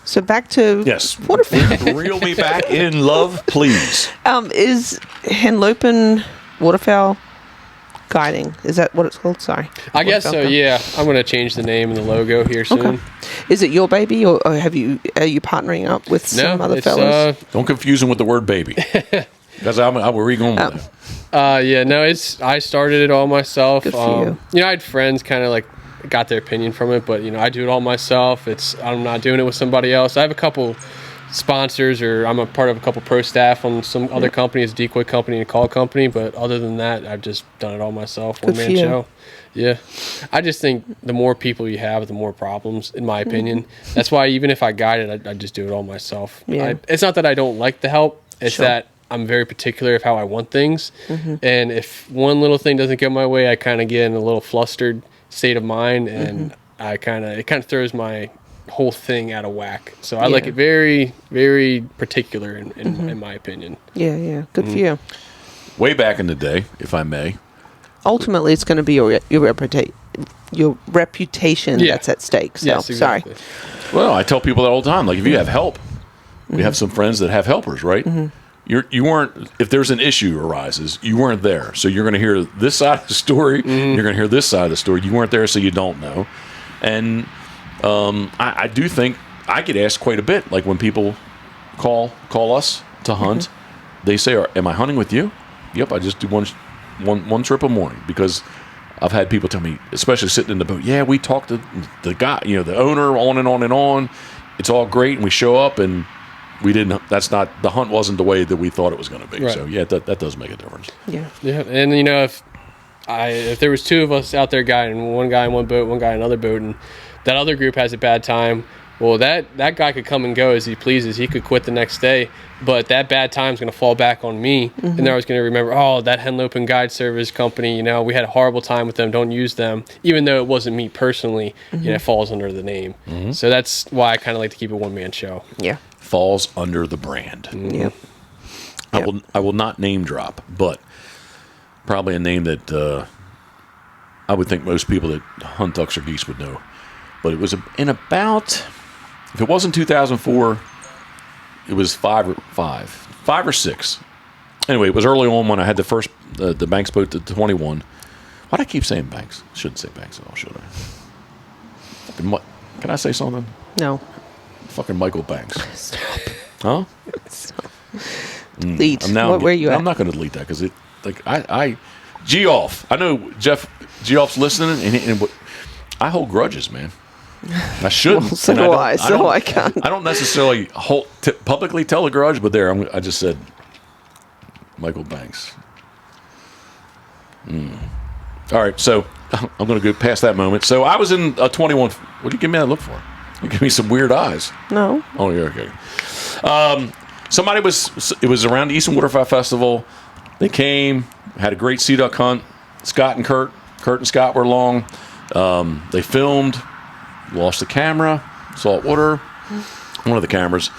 So back to waterfowl.
Reel me back in, love, please.
Is HENLOPEN WATERFOWL guiding? Is that what it's called? Sorry.
I guess so, yeah. I'm going to change the name and the logo here soon.
Okay. Is it your baby, or are you partnering up with some other fellas?
Don't confuse them with the word baby. Because where are you going with that?
I started it all myself.
Good for you.
I had friends kind of got their opinion from it, but I do it all myself. I'm not doing it with somebody else. I have a couple sponsors, or I'm a part of a couple pro staff on some other companies, decoy company and call company, but other than that, I've just done it all myself, one man show. Yeah. I just think the more people you have, the more problems, in my opinion. That's why even if I guide it, I just do it all myself.
Yeah.
It's not that I don't like the help, it's that I'm very particular of how I want things. And if one little thing doesn't go my way, I kind of get in a little flustered state of mind, and it kind of throws my whole thing out of whack. So I like it very, very particular in my opinion.
Yeah. Good for you.
Way back in the day, if I may.
Ultimately, it's going to be your reputation that's at stake. So,
yes, exactly.
Sorry.
Well, I tell people that all the time. If you have help, we have some friends that have helpers, right? You weren't. If there's an issue arises, you weren't there. So you're going to hear this side of the story. You're going to hear this side of the story. You weren't there, so you don't know. And I do think I get asked quite a bit. Like when people call us to hunt, they say, "Am I hunting with you?" Yep, I just do one trip a morning, because I've had people tell me, especially sitting in the boat, yeah, we talked to the guy, the owner, on and on and on. It's all great, and we show up, and the hunt wasn't the way that we thought it was going to be. Right. So yeah, that does make a difference.
Yeah. And if there was 2 of us out there guiding, one guy in one boat, one guy in another boat, and that other group has a bad time, well, that guy could come and go as he pleases. He could quit the next day, but that bad time is going to fall back on me, and then I was going to remember, that HENLOPEN guide service company, we had a horrible time with them, don't use them, even though it wasn't me personally, it falls under the name. So that's why I kind of like to keep a one-man show.
Yeah.
Falls under the brand.
Yep.
I will not name drop, but probably a name that I would think most people that hunt ducks or geese would know. But it was if it wasn't 2004, it was 5 or 6. Anyway, it was early on when I had the first the Banks boat, the 21. Why do I keep saying Banks? Shouldn't say Banks at all, should I? Can I say something?
No.
Fucking Michael Banks.
Stop.
Huh?
Stop. Delete. Where are you at?
I'm not going to delete that, because G-Off. I know Jeff G-Off's listening, and I hold grudges, man. I shouldn't.
Well, so do I. So I can't.
I don't necessarily publicly tell a grudge, but I just said I All right, so I'm going to go past that moment. So I was in a 21. What do you give me that look for? You give me some weird eyes.
No.
Oh, yeah, okay. It was around the Eastern Waterfowl Festival. They came, had a great sea duck hunt. Scott and Kurt and Scott were along. They filmed, lost the camera, salt water, one of the cameras.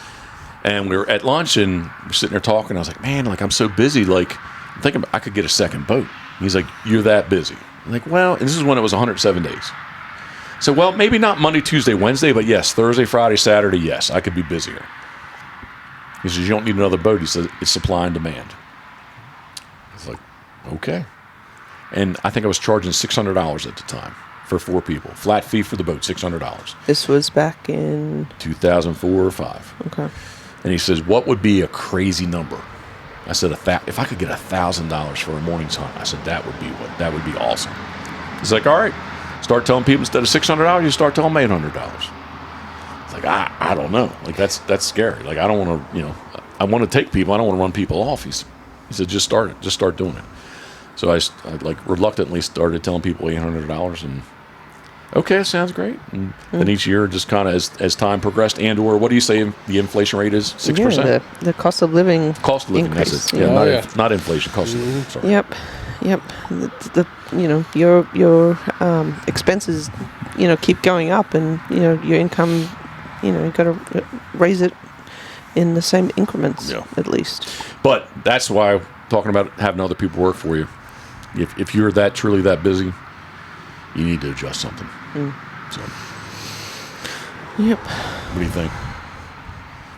And we were at lunch and we're sitting there talking. I was like, man, like I'm so busy. Like I'm thinking I could get a second boat. He's like, you're that busy. I'm like, well, and this is when it was 107 days. So, well, maybe not Monday, Tuesday, Wednesday, but yes, Thursday, Friday, Saturday, yes, I could be busier. He says, you don't need another boat. He says, it's supply and demand. I was like, okay. And I think I was charging $600 at the time for 4 people. Flat fee for the boat, $600.
This was back in
2004 or 5.
Okay.
And he says, what would be a crazy number? I said, if I could get $1,000 for a morning's hunt, I said, that would be awesome. He's like, all right, start telling people instead of $600, you start telling them $800. It's like, I don't know. Like, that's scary. Like, I don't want to, I want to take people. I don't want to run people off. He said, just start it. Just start doing it. So I like reluctantly started telling people $800 and okay, sounds great. And then each year, just kind of as time progressed, and or what do you say the inflation rate is? 6%.
Yeah, the cost of living.
Cost of living.
increase.
That's it. Yeah, not inflation. Cost of living. Sorry.
Yep. Your expenses, keep going up, and your income, you got to raise it in the same increments at least.
But that's why talking about having other people work for you. If you're truly that busy, you need to adjust something. So,
yep.
what do you think?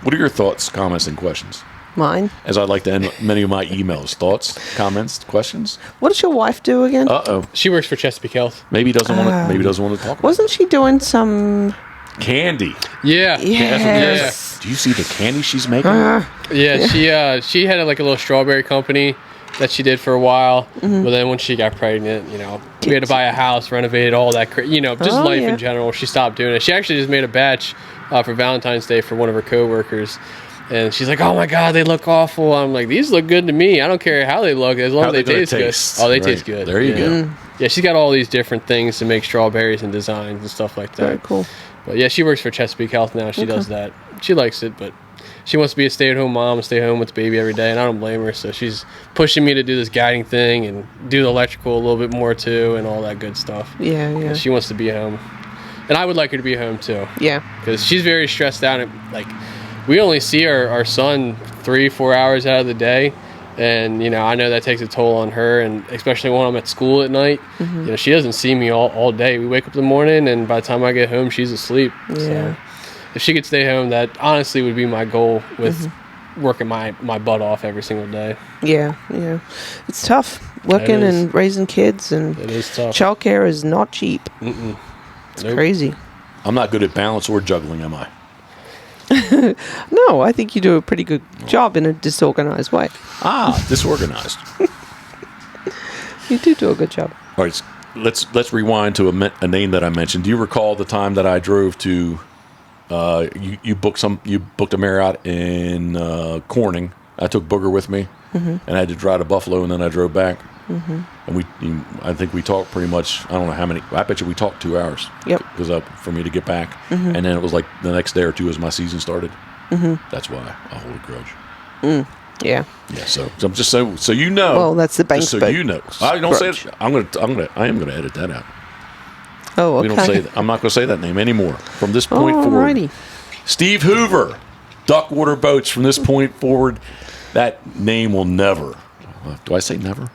What are your thoughts, comments, and questions?
Mine.
As I'd like to end many of my emails. Thoughts, comments, questions?
What does your wife do again?
She works for Chesapeake Health.
Maybe doesn't want to. Maybe doesn't want to talk.
Wasn't she doing some
candy?
Yeah.
Yes.
Do you see the candy she's making?
Yeah. She had like a little strawberry company that she did for a while. But then when she got pregnant, we had to buy a house, renovate all that, just life in general. She stopped doing it. She actually just made a batch for Valentine's Day for one of her coworkers. And she's like, oh my God, they look awful. I'm like, these look good to me. I don't care how they look as long as they taste good. Oh, they taste good.
There you go.
Yeah, she's got all these different things to make strawberries and designs and stuff like that.
Very cool.
But yeah, she works for Chesapeake Health now. She does that. She likes it, but she wants to be a stay-at-home mom and stay home with the baby every day, and I don't blame her. So she's pushing me to do this guiding thing and do the electrical a little bit more too and all that good stuff.
Yeah.
She wants to be home. And I would like her to be home too. Yeah. Because she's very stressed out. And, we only see our son 3-4 hours out of the day. And, I know that takes a toll on her, and especially when I'm at school at night. She doesn't see me all day. We wake up in the morning, and by the time I get home, she's asleep. Yeah. So if she could stay home, that honestly would be my goal with working my butt off every single day.
Yeah. It's tough working and raising kids, and
it is tough.
Childcare is not cheap. It's crazy.
I'm not good at balance or juggling, am I?
No, I think you do a pretty good job in a disorganized way.
Disorganized.
You do a good job.
All right, let's rewind to a name that I mentioned. Do you recall the time that I drove to? You booked a Marriott in Corning. I took Booger with me, and I had to drive to Buffalo, and then I drove back. And I think we talked pretty much. I don't know how many. I bet you we talked 2 hours.
Yep.
Because for me to get back, and then it was like the next day or two as my season started. That's why I hold a grudge.
Yeah.
Yeah. So I'm just so you know.
Well, that's the bank.
Just so you know. I don't say it. I am gonna edit that out.
Oh, okay.
We don't say that. I'm not gonna say that name anymore from this point forward. Steve Hoover, Duckwater Boats. From this point forward, that name will never. Do I say never?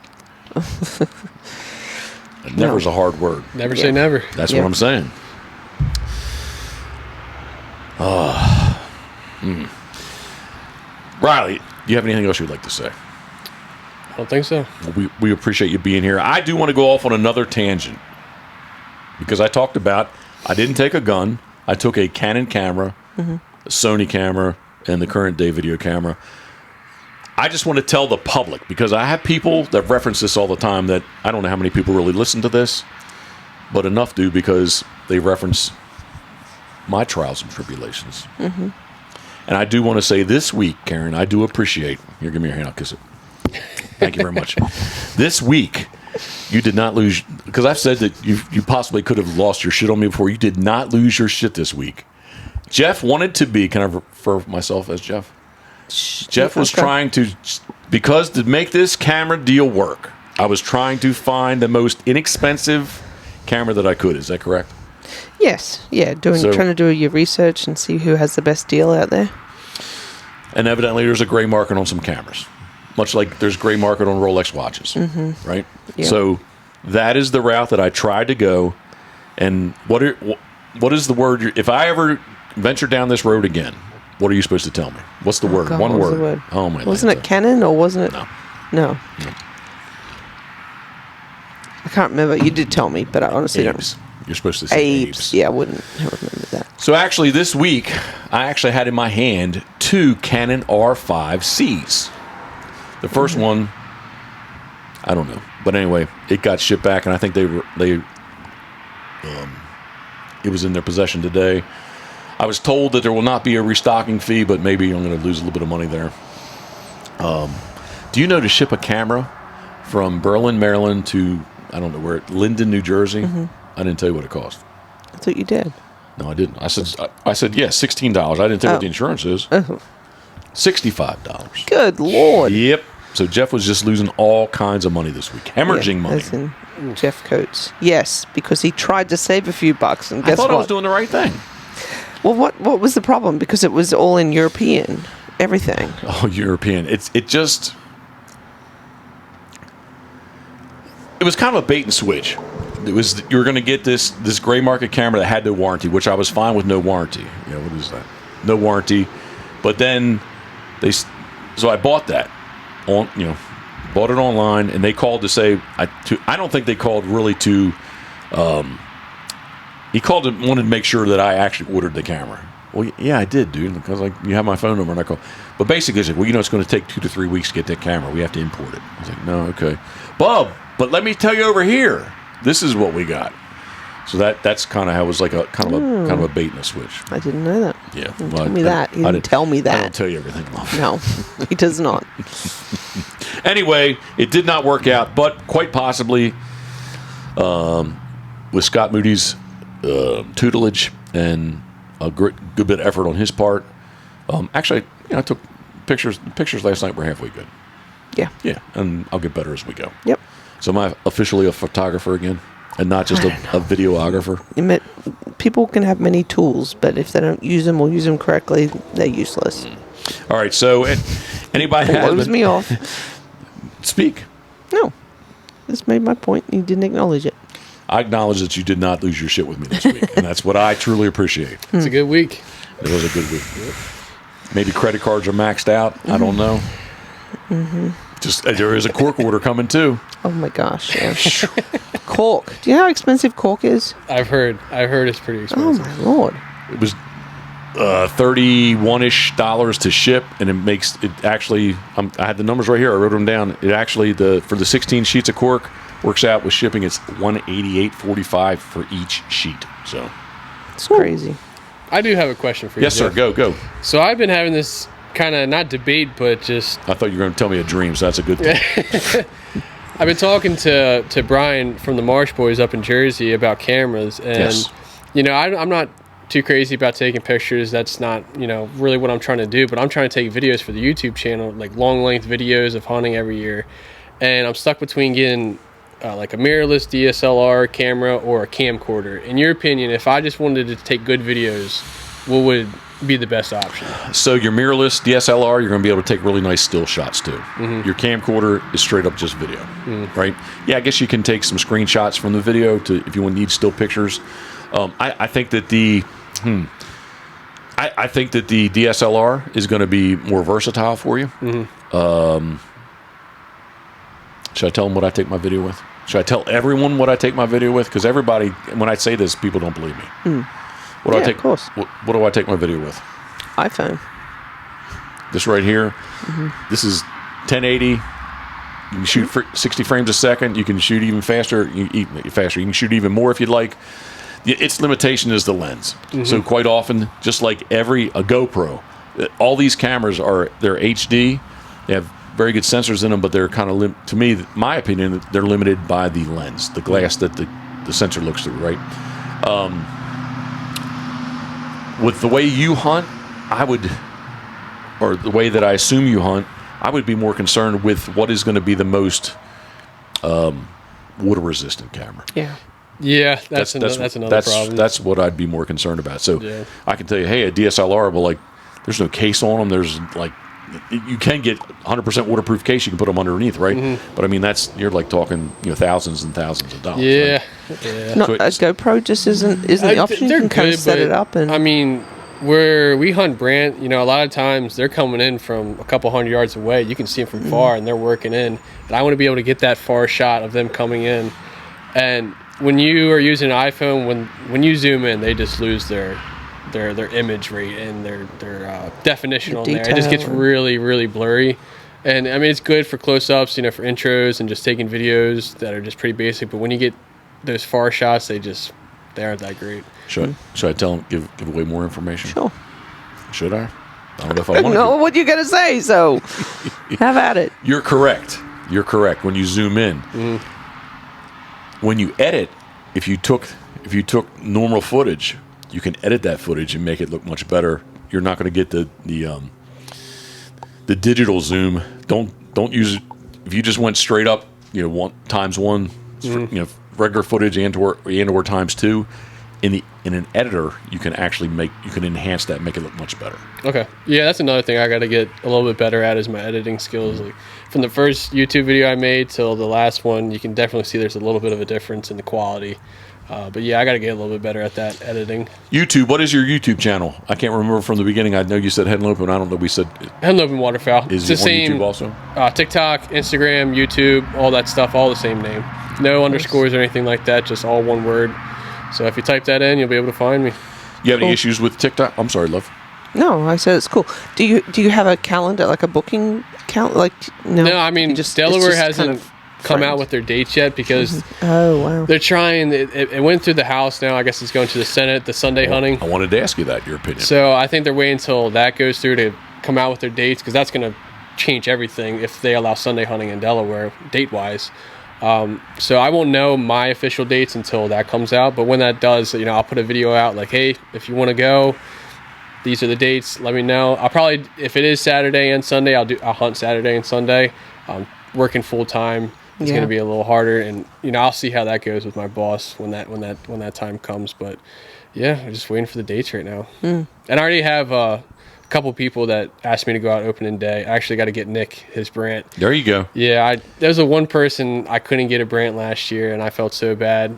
Never is a hard word.
Never say never.
That's what I'm saying. Riley, do you have anything else you'd like to say?
I don't think so.
We appreciate you being here. I do want to go off on another tangent because I talked about I didn't take a gun. I took a Canon camera, a Sony camera, and the current day video camera. I just want to tell the public, because I have people that reference this all the time that I don't know how many people really listen to this, but enough do because they reference my trials and tribulations. And I do want to say this week, Karen, I do appreciate. Here, give me your hand, I'll kiss it. Thank you very much. This week, You did not lose, because I've said that you possibly could have lost your shit on me before. You did not lose your shit this week. Jeff wanted to be, can I refer myself as Jeff? Jeff was trying to, because to make this camera deal work, I was trying to find the most inexpensive camera that I could. Is that correct?
Yes. Yeah, trying to do your research and see who has the best deal out there.
And evidently there's a gray market on some cameras, much like there's gray market on Rolex watches, right?
Yep.
So that is the route that I tried to go. And what is the word? If I ever venture down this road again, what are you supposed to tell me? What's the word?
God,
One
what was
word.
the word?
Oh my!
Wasn't it Canon or wasn't it?
No.
I can't remember. You did tell me, but I honestly
Apes. You're supposed to say apes.
Yeah, I wouldn't have remembered that.
So actually, this week I actually had in my hand 2 Canon R5Cs. The first one, I don't know, but anyway, it got shipped back, and I think it was in their possession today. I was told that there will not be a restocking fee, but maybe I'm going to lose a little bit of money there. Do you know to ship a camera from Berlin, Maryland to, I don't know where, Linden, New Jersey? I didn't tell you what it cost.
I thought you did.
No, I didn't. I said yes, $16. I didn't tell you what the insurance is. $65.
Good Lord.
Yep. So Jeff was just losing all kinds of money this week. Hemorrhaging money.
As in Jeff Coates. Yes, because he tried to save a few bucks, and guess
I thought
what?
I was doing the right thing.
Well, what was the problem? Because it was all in European, everything.
Oh, European. It was kind of a bait and switch. You were going to get this gray market camera that had no warranty, which I was fine with no warranty. You know, what is that? No warranty. But then so I bought that bought it online, and they called to say I don't think they called really to. He called and wanted to make sure that I actually ordered the camera. Well, yeah, I did, dude, because you have my phone number, and I called. But basically, he said, well, it's going to take 2 to 3 weeks to get that camera. We have to import it. I was like, no, okay. But let me tell you over here, this is what we got. So that's kind of how it was like kind of a bait and a switch.
I didn't know that.
Yeah.
He didn't tell me that. He didn't tell me that.
I don't tell you everything, Mom.
No, he does not.
Anyway, it did not work out, but quite possibly with Scott Moody's tutelage and a good bit of effort on his part. Actually, I took pictures. The pictures last night were halfway good.
Yeah.
Yeah, and I'll get better as we go.
Yep.
So am I officially a photographer again, and not just a videographer?
People can have many tools, but if they don't use them or use them correctly, they're useless.
All right. So anybody
blows me off.
Speak.
No, this made my point. You didn't acknowledge it.
I acknowledge that you did not lose your shit with me this week, and that's what I truly appreciate.
It's a good week.
It was a good week. Maybe credit cards are maxed out. I don't know. Just there is a cork order coming too.
Oh my gosh! Yeah. Cork. Do you know how expensive cork is?
I've heard it's pretty expensive.
Oh my Lord!
It was $31-ish to ship, and it makes it actually. I had the numbers right here. I wrote them down. It actually for the 16 sheets of cork works out with shipping. It's $188.45 for each sheet. So
it's crazy.
I do have a question for you.
Yes,
Jeff.
sir. Go.
So I've been having this kind of not debate, but just
I thought you were going to tell me a dream, so that's a good thing.
I've been talking to Brian from the Marsh Boys up in Jersey about cameras, and
Yes.
I'm not too crazy about taking pictures. That's not really what I'm trying to do, but I'm trying to take videos for the YouTube channel, like long length videos of hunting every year, and I'm stuck between getting like a mirrorless DSLR camera or a camcorder. In your opinion, if I just wanted to take good videos, what would be the best option? So
your mirrorless DSLR, you're going to be able to take really nice still shots too. Your camcorder is straight up just video, right? Yeah, I guess you can take some screenshots from the video if you need still pictures. I think that I think that the DSLR is going to be more versatile for you. Should I tell them what I take my video with? Should I tell everyone what I take my video with? Because everybody, when I say this, people don't believe me. What do I take?
Of course.
What do I take my video with?
iPhone.
This right here. This is 1080. You can shoot 60 frames a second. You can shoot even faster. You can shoot even more if you'd like. Its limitation is the lens. So quite often, just like a GoPro, all these cameras they're HD. They have very good sensors in them, but they're kind of to me, my opinion, they're limited by the lens, the glass that the sensor looks through, right? With the way you hunt, I would, or the way that I assume you hunt, I would be more concerned with what is going to be the most water resistant camera.
Yeah.
Yeah, that's another problem.
That's what I'd be more concerned about. So I can tell you, hey, a DSLR, but like, there's no case on them. There's like, you can get 100% waterproof case. You can put them underneath, right? Mm-hmm. But I mean, you're like talking, thousands and thousands of dollars.
Yeah,
right?
yeah.
Not, a GoPro just isn't the option. You can kind of set it up, and
I mean, where we hunt Brant, a lot of times they're coming in from a couple hundred yards away. You can see them from far, and they're working in. And I want to be able to get that far shot of them coming in. And when you are using an iPhone, when you zoom in, they just lose their image rate and their definition on there. It just gets really, really blurry. And I mean, it's good for close-ups, for intros and just taking videos that are just pretty basic. But when you get those far shots, they aren't that great.
Should I tell them, give away more information?
Sure.
Should I? I don't know if I want to.
No, what you gonna say? So, have at it.
You're correct. When you zoom in, when you edit, if you took normal footage, you can edit that footage and make it look much better. You're not going to get the digital zoom. Don't use it if you just went straight up. 1x1, regular footage and or times 2. In an editor, you can actually enhance that, make it look much better.
Okay, yeah, that's another thing I got to get a little bit better at is my editing skills. Like from the first YouTube video I made till the last one, you can definitely see there's a little bit of a difference in the quality. But yeah, I got to get a little bit better at that editing.
YouTube, what is your YouTube channel? I can't remember from the beginning. I know you said HENLOPEN. I don't know. We said
HENLOPEN WATERFOWL.
Is it on YouTube also?
TikTok, Instagram, YouTube, all that stuff, all the same name. No underscores or anything like that. Just all one word. So if you type that in, you'll be able to find me.
You have any issues with TikTok? I'm sorry, love.
No, I said it's cool. Do you have a calendar, like a booking count? Like
no, I mean Delaware hasn't come out with their dates yet because they're trying. It went through the House now. I guess it's going to the Senate. The Sunday hunting.
I wanted to ask you that, your opinion.
So I think they're waiting until that goes through to come out with their dates because that's going to change everything if they allow Sunday hunting in Delaware date wise. So I won't know my official dates until that comes out. But when that does, I'll put a video out like, hey, if you want to go, these are the dates. Let me know. I'll probably, if it is Saturday and Sunday, I'll hunt Saturday and Sunday. Working full time is going to be a little harder, and I'll see how that goes with my boss when that time comes. But yeah, I'm just waiting for the dates right now. And I already have a couple people that asked me to go out opening day. I actually got to get Nick his Brant.
There you go.
Yeah, there was one person I couldn't get a Brant last year, and I felt so bad.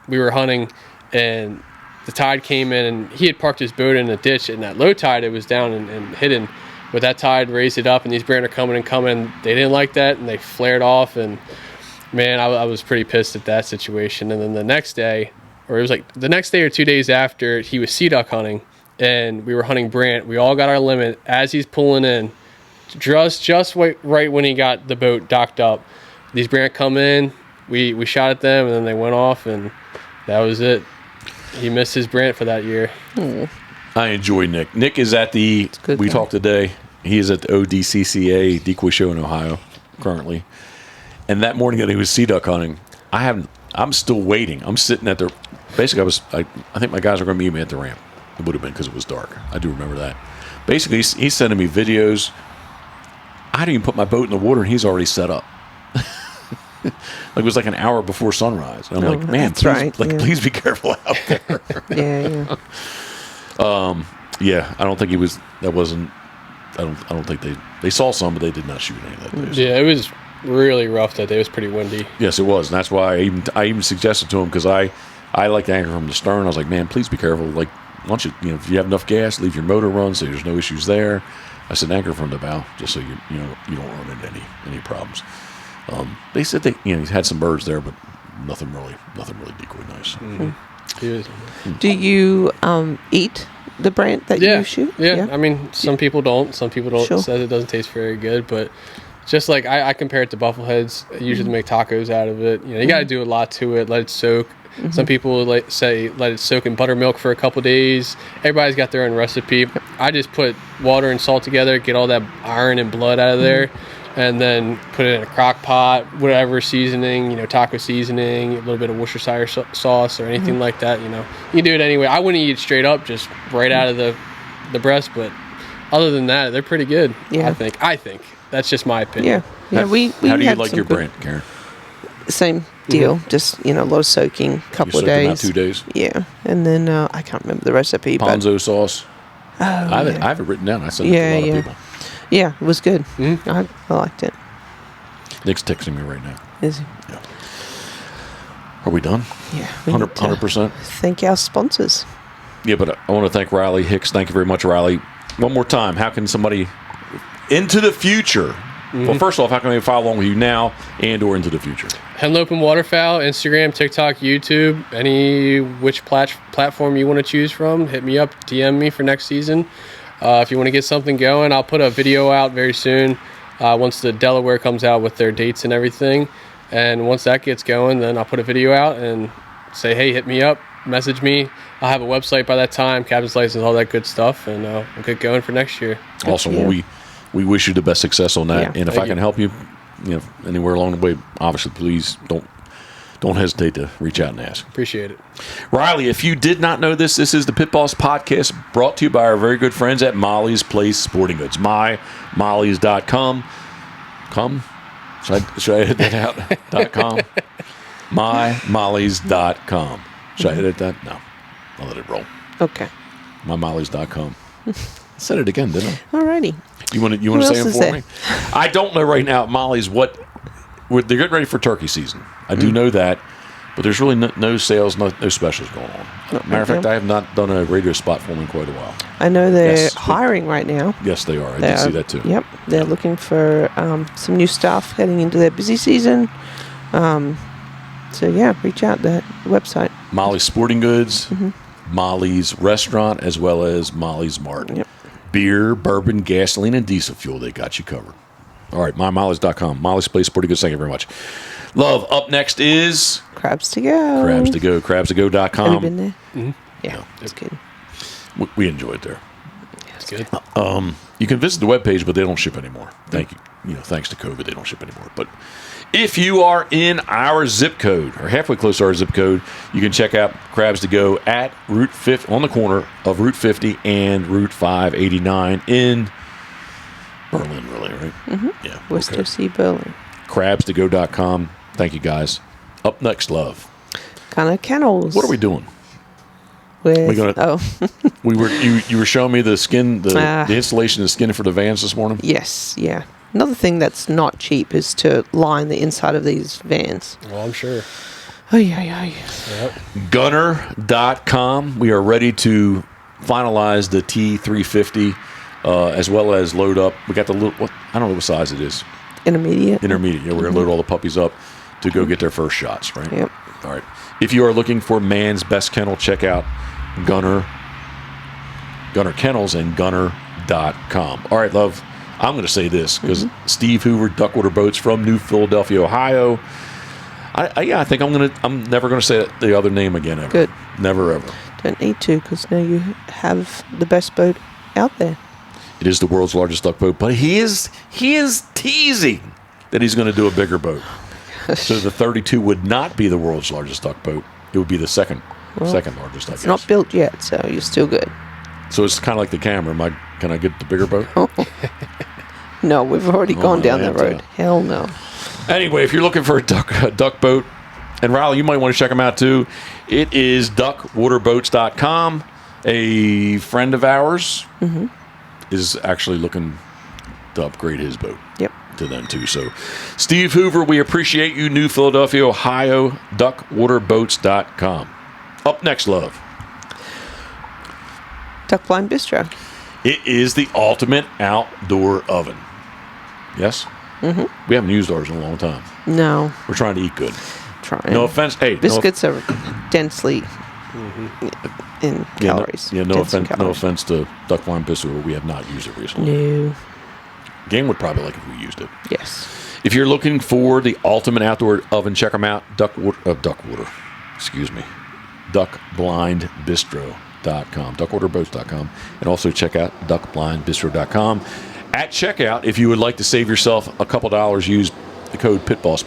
We were hunting, and the tide came in, and he had parked his boat in a ditch. And that low tide, it was down and hidden. But that tide raised it up, and these Brant are coming. They didn't like that, and they flared off. And man, I was pretty pissed at that situation. And then the next day, or it was like the next day or 2 days after, he was sea duck hunting. And we were hunting Brant. We all got our limit as he's pulling in. Just right when he got the boat docked up, these Brant come in. We shot at them, and then they went off, and that was it. He missed his Brant for that year.
I enjoy Nick. Nick is at we talked today. He is at the ODCCA Decoy Show in Ohio currently. And that morning that he was sea duck hunting, I'm still waiting. I'm sitting at basically I think my guys are going to meet me at the ramp. It would have been because it was dark. I do remember that. Basically, he's sending me videos. I didn't even put my boat in the water, and he's already set up. It was like an hour before sunrise. And I'm like, man, please be careful out there. Yeah, I don't think he was. That wasn't. I don't think they saw some, but they did not shoot any that day. So.
Yeah, it was really rough that day. It was pretty windy.
Yes, it was, and that's why I even suggested to him because I like to anchor from the stern. I was like, man, please be careful. Like, once if you have enough gas, leave your motor run so there's no issues there. I said anchor from the bow just so you don't run into any problems. They said he's had some birds there, but nothing really decoy nice.
Do
you eat the Brant that you shoot?
Yeah. I mean, some people don't. Some people don't. Says it doesn't taste very good, but just like I compare it to buffleheads. I usually make tacos out of it. You got to do a lot to it. Let it soak. Some people say let it soak in buttermilk for a couple days. Everybody's got their own recipe. I just put water and salt together, get all that iron and blood out of there, and then put it in a crock pot, whatever seasoning, taco seasoning, a little bit of Worcestershire sauce or anything like that. You can do it anyway. I wouldn't eat it straight up, just right out of the breast, but other than that, they're pretty good.
Yeah.
I think that's just my opinion.
Yeah. We
How do you
had
like
some
your
good-
Brant, Karen?
Same deal. Just a lot of soaking, couple of
soak them out
days.
2 days?
Yeah, and then I can't remember the recipe, but
Ponzo sauce. I
yeah.
have it written down. I sent it to a lot of people.
yeah, it was good. I liked it.
Nick's texting me right now.
Is-
Are we done?
Yeah, we need to
100%.
Thank our sponsors.
Yeah, but I want to thank Riley Hicks. Thank you very much, Riley. One more time, how can somebody into the future? Well, first off, how can they follow along with you now and or into the future?
HENLOPEN WATERFOWL, Instagram, TikTok, YouTube, which platform you want to choose from, hit me up, DM me for next season. If you want to get something going, I'll put a video out very soon once the Delaware comes out with their dates and everything. And once that gets going, then I'll put a video out and say, hey, hit me up, message me. I'll have a website by that time, captain's license, all that good stuff, and we'll get going for next year.
Awesome.
Yeah.
Well, we wish you the best success on that.
Yeah.
And if
Thank
I can
you.
help you, anywhere along the way, obviously, please don't hesitate to reach out and ask.
Appreciate it.
Riley, if you did not know this is the Pit Boss Podcast brought to you by our very good friends at Molly's Place Sporting Goods. MyMolly's.com. Should I edit that out? .com? MyMolly's.com. Should I edit that? No. I'll let it roll.
Okay.
MyMolly's.com. I said it again, didn't I?
Alrighty.
You want to
What
say
else
them
is
for
there?
me? I don't know right now at Molly's they're getting ready for turkey season. I do know that, but there's really no sales, no specials going on. Matter of fact, I have not done a radio spot for them in quite a while.
I know they're
Yes.
hiring right now.
Yes, they are. I did see that too.
Yep. They're looking for some new staff heading into their busy season. So yeah, reach out to that website.
Molly's Sporting Goods, Molly's Restaurant, as well as Molly's Mart.
Yep.
Beer, bourbon, gasoline, and diesel fuel. They got you covered. All right, MyMolly's.com. Molly's Place Sporting Goods. Thank you very much. Love, up next is
Crabs to go.
Crabs to Go. Crabs2go.com.
Have you been there? Yeah, it's good.
We enjoy it there.
That's good.
You can visit the webpage, but they don't ship anymore. Thanks to COVID, they don't ship anymore. But if you are in our zip code or halfway close to our zip code, you can check out Crabs to Go at Route 50 on the corner of Route 50 and Route 589 in Berlin, really, right? Yeah.
Worcester
Okay.
C. Berlin.
Crabs2go.com. Thank you, guys. Up next, love.
Kind of kennels.
What are we doing?
With,
we gonna- You were showing me the skin, the installation of skin for the vans this morning.
yes, yeah. Another thing that's not cheap is to line the inside of these vans.
Well, I'm sure.
Oh, yeah.
Yep.
Gunner.com. We are ready to finalize the T350 as well as load up. We got the little, I don't know what size it is.
Intermediate.
Intermediate. Yeah, we're going to load all the puppies up to go get their first shots, right?
Yep.
All right. If you are looking for man's best kennel, check out Gunner Kennels and Gunner.com. All right, love. I'm going to say this because Steve Hoover, Duckwater Boats from New Philadelphia, Ohio. I think I'm never going to say the other name again ever.
Good.
Never ever.
Don't need to because now you have the best boat out there.
It is the world's largest duck boat, but he is teasing that he's going to do a bigger boat. So the 32 would not be the world's largest duck boat. It would be the second largest, I guess.
It's not built yet, so you're still good.
So it's kind of like the camera. Can I get the bigger boat?
No, we've already gone down that
yeah,
road.
yeah.
Hell no.
Anyway, if you're looking for a duck boat, and Riley, you might want to check them out too. It is duckwaterboats.com. A friend of ours is actually looking to upgrade his boat.
Yep.
To them too. So, Steve Hoover, we appreciate you. New Philadelphia, Ohio, duckwaterboats.com. Up next, love.
Duck Blind Bistro.
It is the ultimate outdoor oven. Yes? Mm-hmm. We haven't used ours in a long time.
No.
We're trying to eat good.
Trying.
No offense. Hey,
Biscuits are densely in calories.
No
Dense in
offense. No
calories.
offense to Duck Blind Bistro. We have not used it recently.
No.
Gang would probably like if we used it.
Yes.
If you're looking for the ultimate outdoor oven, check them out. Duckblindbistro.com. Duckwaterboats.com. And also check out duckblindbistro.com. At checkout, if you would like to save yourself a couple dollars, use the code PITBOSS,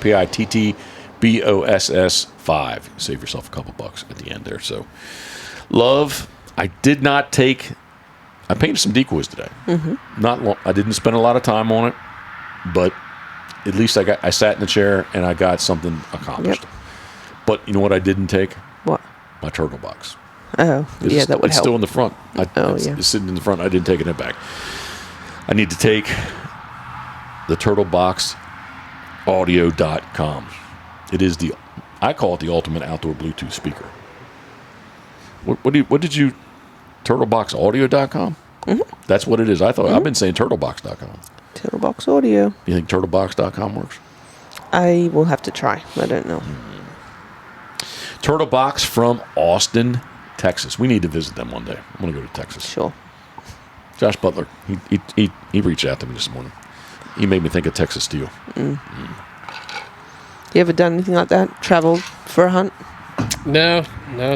PITTBOSS 5. Save yourself a couple bucks at the end there. So, love, I did not take. I painted some decoys today. Not long. I didn't spend a lot of time on it, but at least I sat in the chair and I got something accomplished.
Yep.
But you know what I didn't take?
What?
My turtle box.
Oh, yeah, that would
it's
help.
still in the front.
Yeah.
It's sitting in the front. I didn't take it back. I need to take the turtleboxaudio.com. It is I call it the ultimate outdoor Bluetooth speaker. What did you, turtleboxaudio.com? That's what it is. I've been saying turtlebox.com.
Turtlebox Audio.
You think turtlebox.com works?
I will have to try. I don't know.
Turtlebox from Austin, Texas. We need to visit them one day. I'm going to go to Texas.
Sure.
Josh Butler, he reached out to me this morning. He made me think of Texas Steel.
You ever done anything like that? Traveled for a hunt?
No,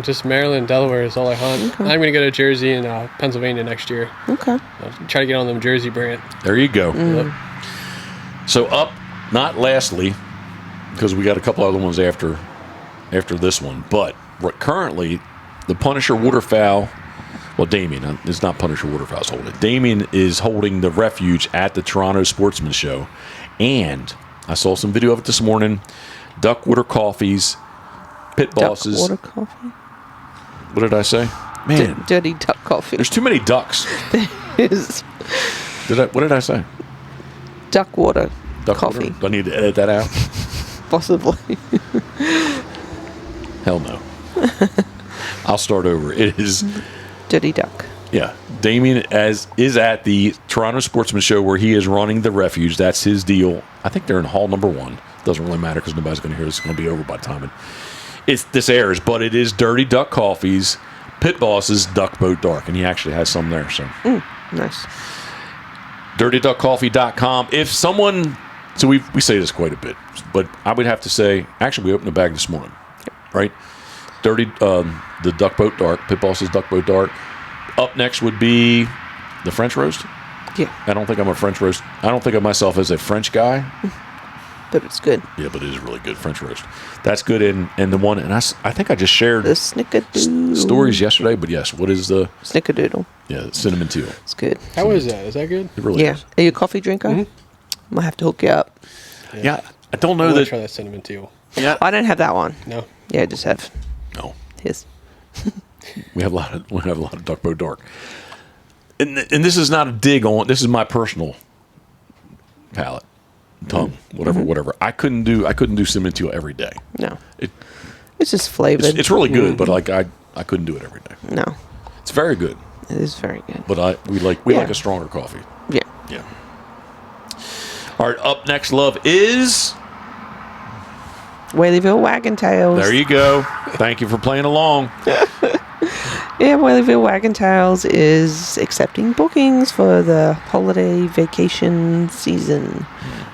just Maryland, Delaware is all I hunt.
Okay.
I'm going to go to Jersey and Pennsylvania next year.
Okay.
I'll try to get on them Jersey Brant.
There you go.
Yep.
So not lastly, because we got a couple other ones after this one, but currently the Punisher Waterfowl, well, Damien, it's not Punisher Waterfowl's holding it. Damien is holding the refuge at the Toronto Sportsman Show, and I saw some video of it this morning. Duckwater Coffees, Pitbosses.
Duckwater coffee?
What did I say? Man,
Dirty duck coffee.
there's too many ducks.
Is
What did I say?
Duckwater
Duckwater?
coffee.
Do I need to edit that out?
Possibly.
Hell no. I'll start over. It is...
Dirty duck.
Yeah, Damien is at the Toronto Sportsman Show where he is running the refuge. That's his deal. I think they're in hall number 1. Doesn't really matter because nobody's going to hear this. It's going to be over by the time this airs. But it is Dirty Duck Coffee's Pitboss's Duck Boat Dark, and he actually has some there. So
Nice.
DirtyDuckCoffee.com. If someone, so we say this quite a bit, but I would have to say, actually, we opened a bag this morning, right? The Duck Boat Dark, Pitboss's Duck Boat Dark. Up next would be the French roast.
Yeah,
I don't think I'm a French roast. I don't think of myself as a French guy.
but it's good.
Yeah, but it is really good French roast. That's good. And the one, and I think I just shared
The snickerdoodle.
stories yesterday. But yes, what is the
Snickerdoodle.
cinnamon teal?
It's good.
How is that? Is that good?
It really
Yeah.
is.
Are you a coffee drinker? Might have to hook you up.
Yeah, I don't
I
know
want to
that.
try that cinnamon teal.
Yeah,
I don't have that one.
No.
Yeah, I just have
no.
his.
We have a lot of Duck Boat Dark, and this is not a dig on. This is my personal palate, tongue, whatever. I couldn't do cinnamon teal every day.
No.
It,
It's just flavored.
it's really good, but like I couldn't do it every day.
No.
It's very good,
It is very good.
but we like
Yeah.
a stronger coffee.
Yeah.
Yeah. All right, up next, love is.
Whaleyville Wagon Tails.
There you go. Thank you for playing along.
Yeah, Whaleyville Wagon Tails is accepting bookings for the holiday vacation season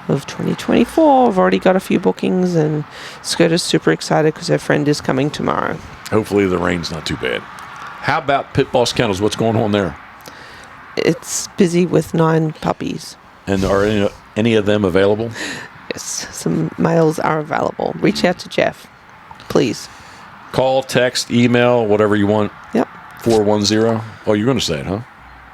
of 2024. I've already got a few bookings, and Skirta's super excited because her friend is coming tomorrow.
Hopefully the rain's not too bad. How about Pit Boss Kennels? What's going on there?
It's busy with 9 puppies.
And are any of them available?
Yes, some males are available. Reach out to Jeff, please.
Call, text, email, whatever you want.
Yep.
410. Oh, you're going to say it, huh?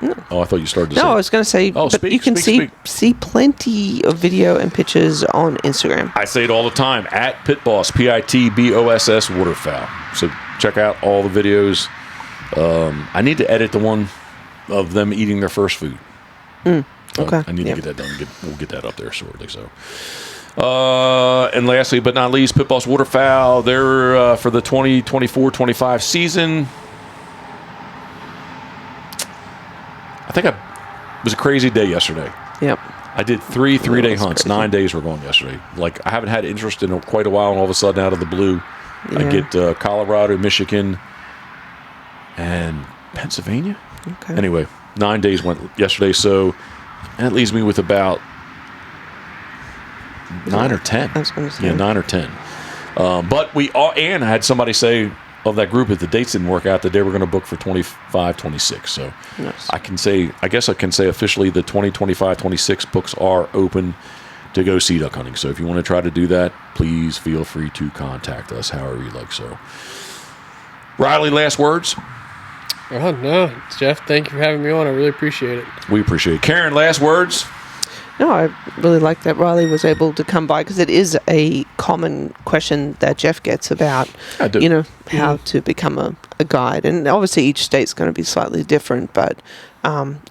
No.
Oh, I thought you started to say
No, I
it.
was going to say,
Oh,
but
speak,
you can
speak.
see plenty of video and pictures on Instagram.
I say it all the time, at Pitboss, Pitboss Waterfowl. So check out all the videos. I need to edit the one of them eating their first food.
Okay.
I need
Yeah.
to get that done. We'll get that up there shortly. So, and lastly but not least, Pitboss Waterfowl. They're for the 2024-25 season. I think it was a crazy day yesterday.
Yep.
I did three day
was
hunts.
crazy.
9 days were going yesterday. Like I haven't had interest in quite a while, and all of a sudden, out of the blue, I
Yeah.
get Colorado, Michigan, and Pennsylvania.
Okay.
Anyway, 9 days went yesterday, so and it leaves me with about 9 or 10.
I was gonna say.
Yeah, 9 or 10. But we all, and I had somebody say of that group, if the dates didn't work out, that they were going to book for 25, 26. So
Nice.
I guess I can say officially the 20, 25, 26 books are open to go sea duck hunting. So if you want to try to do that, please feel free to contact us however you like. So, Riley, last words?
Oh, no, Jeff, thank you for having me on. I really appreciate it.
We appreciate it. Karen, last words?
No, I really like that Riley was able to come by because it is a common question that Jeff gets about,
I do.
you know, how to become a guide. And obviously each state's going to be slightly different, but,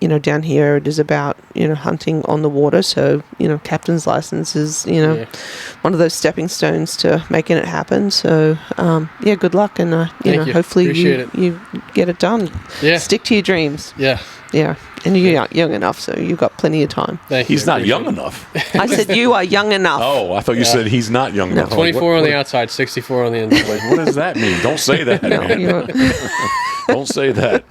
you know, down here it is about, you know, hunting on the water. So, you know, captain's license is, you know, one of those stepping stones to making it happen. So, yeah, good luck. And, you know, hopefully you get it done.
Yeah.
Stick to your dreams.
Yeah.
Yeah. And you're young enough, so you've got plenty of time.
Thank you.
He's not young enough.
I said you are young enough.
Oh, I thought you said he's not young enough.
24 on the outside, 64 on the inside.
Like, what does that mean? Don't say that, man. Don't say that.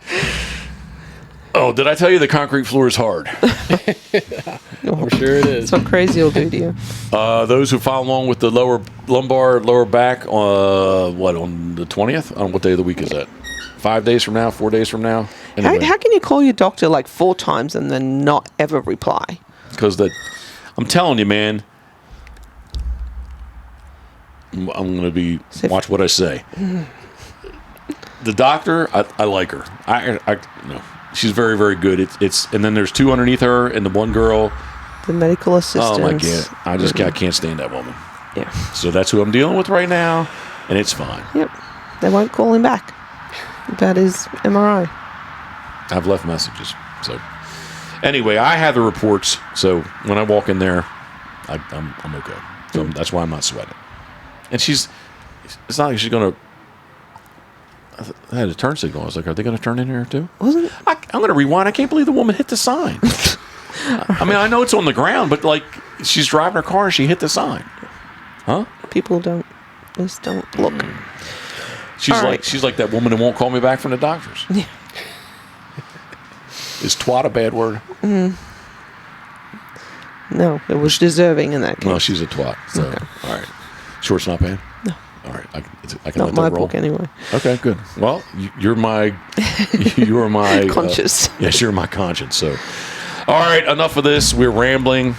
Oh, did I tell you the concrete floor is hard?
I'm sure it is.
That's what crazy will do to you.
Those who follow along with the lower lumbar, lower back, on the 20th? On what day of the week is that? 5 days from now? 4 days from now? Anyway.
How can you call your doctor like 4 times and then not ever reply?
Because I'm telling you, man, I'm going to be, watch what I say. The doctor, I like her. I no, she's very, very good. It's and then there's 2 underneath her and the one girl.
The medical assistant.
Oh my God, I can't stand that woman.
Yeah.
So that's who I'm dealing with right now, and it's fine.
Yep. They won't call him back. That is MRI.
I've left messages. So anyway, I have the reports. So when I walk in there, I'm okay. So that's why I'm not sweating. And it's not like she's going to. I had a turn signal. I was like, are they going to turn in here too?
Wasn't it?
I'm going to rewind. I can't believe the woman hit the sign. I mean, I know it's on the ground, but like she's driving her car and she hit the sign. Huh?
People just don't look.
She's like that woman who won't call me back from the doctors.
Yeah.
Is twat a bad word?
No, it was deserving in that case.
Well, she's a twat. So,
Okay.
all right. Short's not bad?
No.
All right. I can
Not
let
my
that roll.
book anyway.
Okay, good. Well, you're my
Conscious.
Yes, you're my conscience. So, all right, enough of this. We're rambling.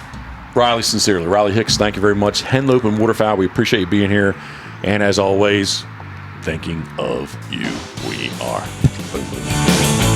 Riley, sincerely. Riley Hicks, thank you very much. Henlopen Waterfowl, we appreciate you being here. And as always, thinking of you, we are. Boom, boom.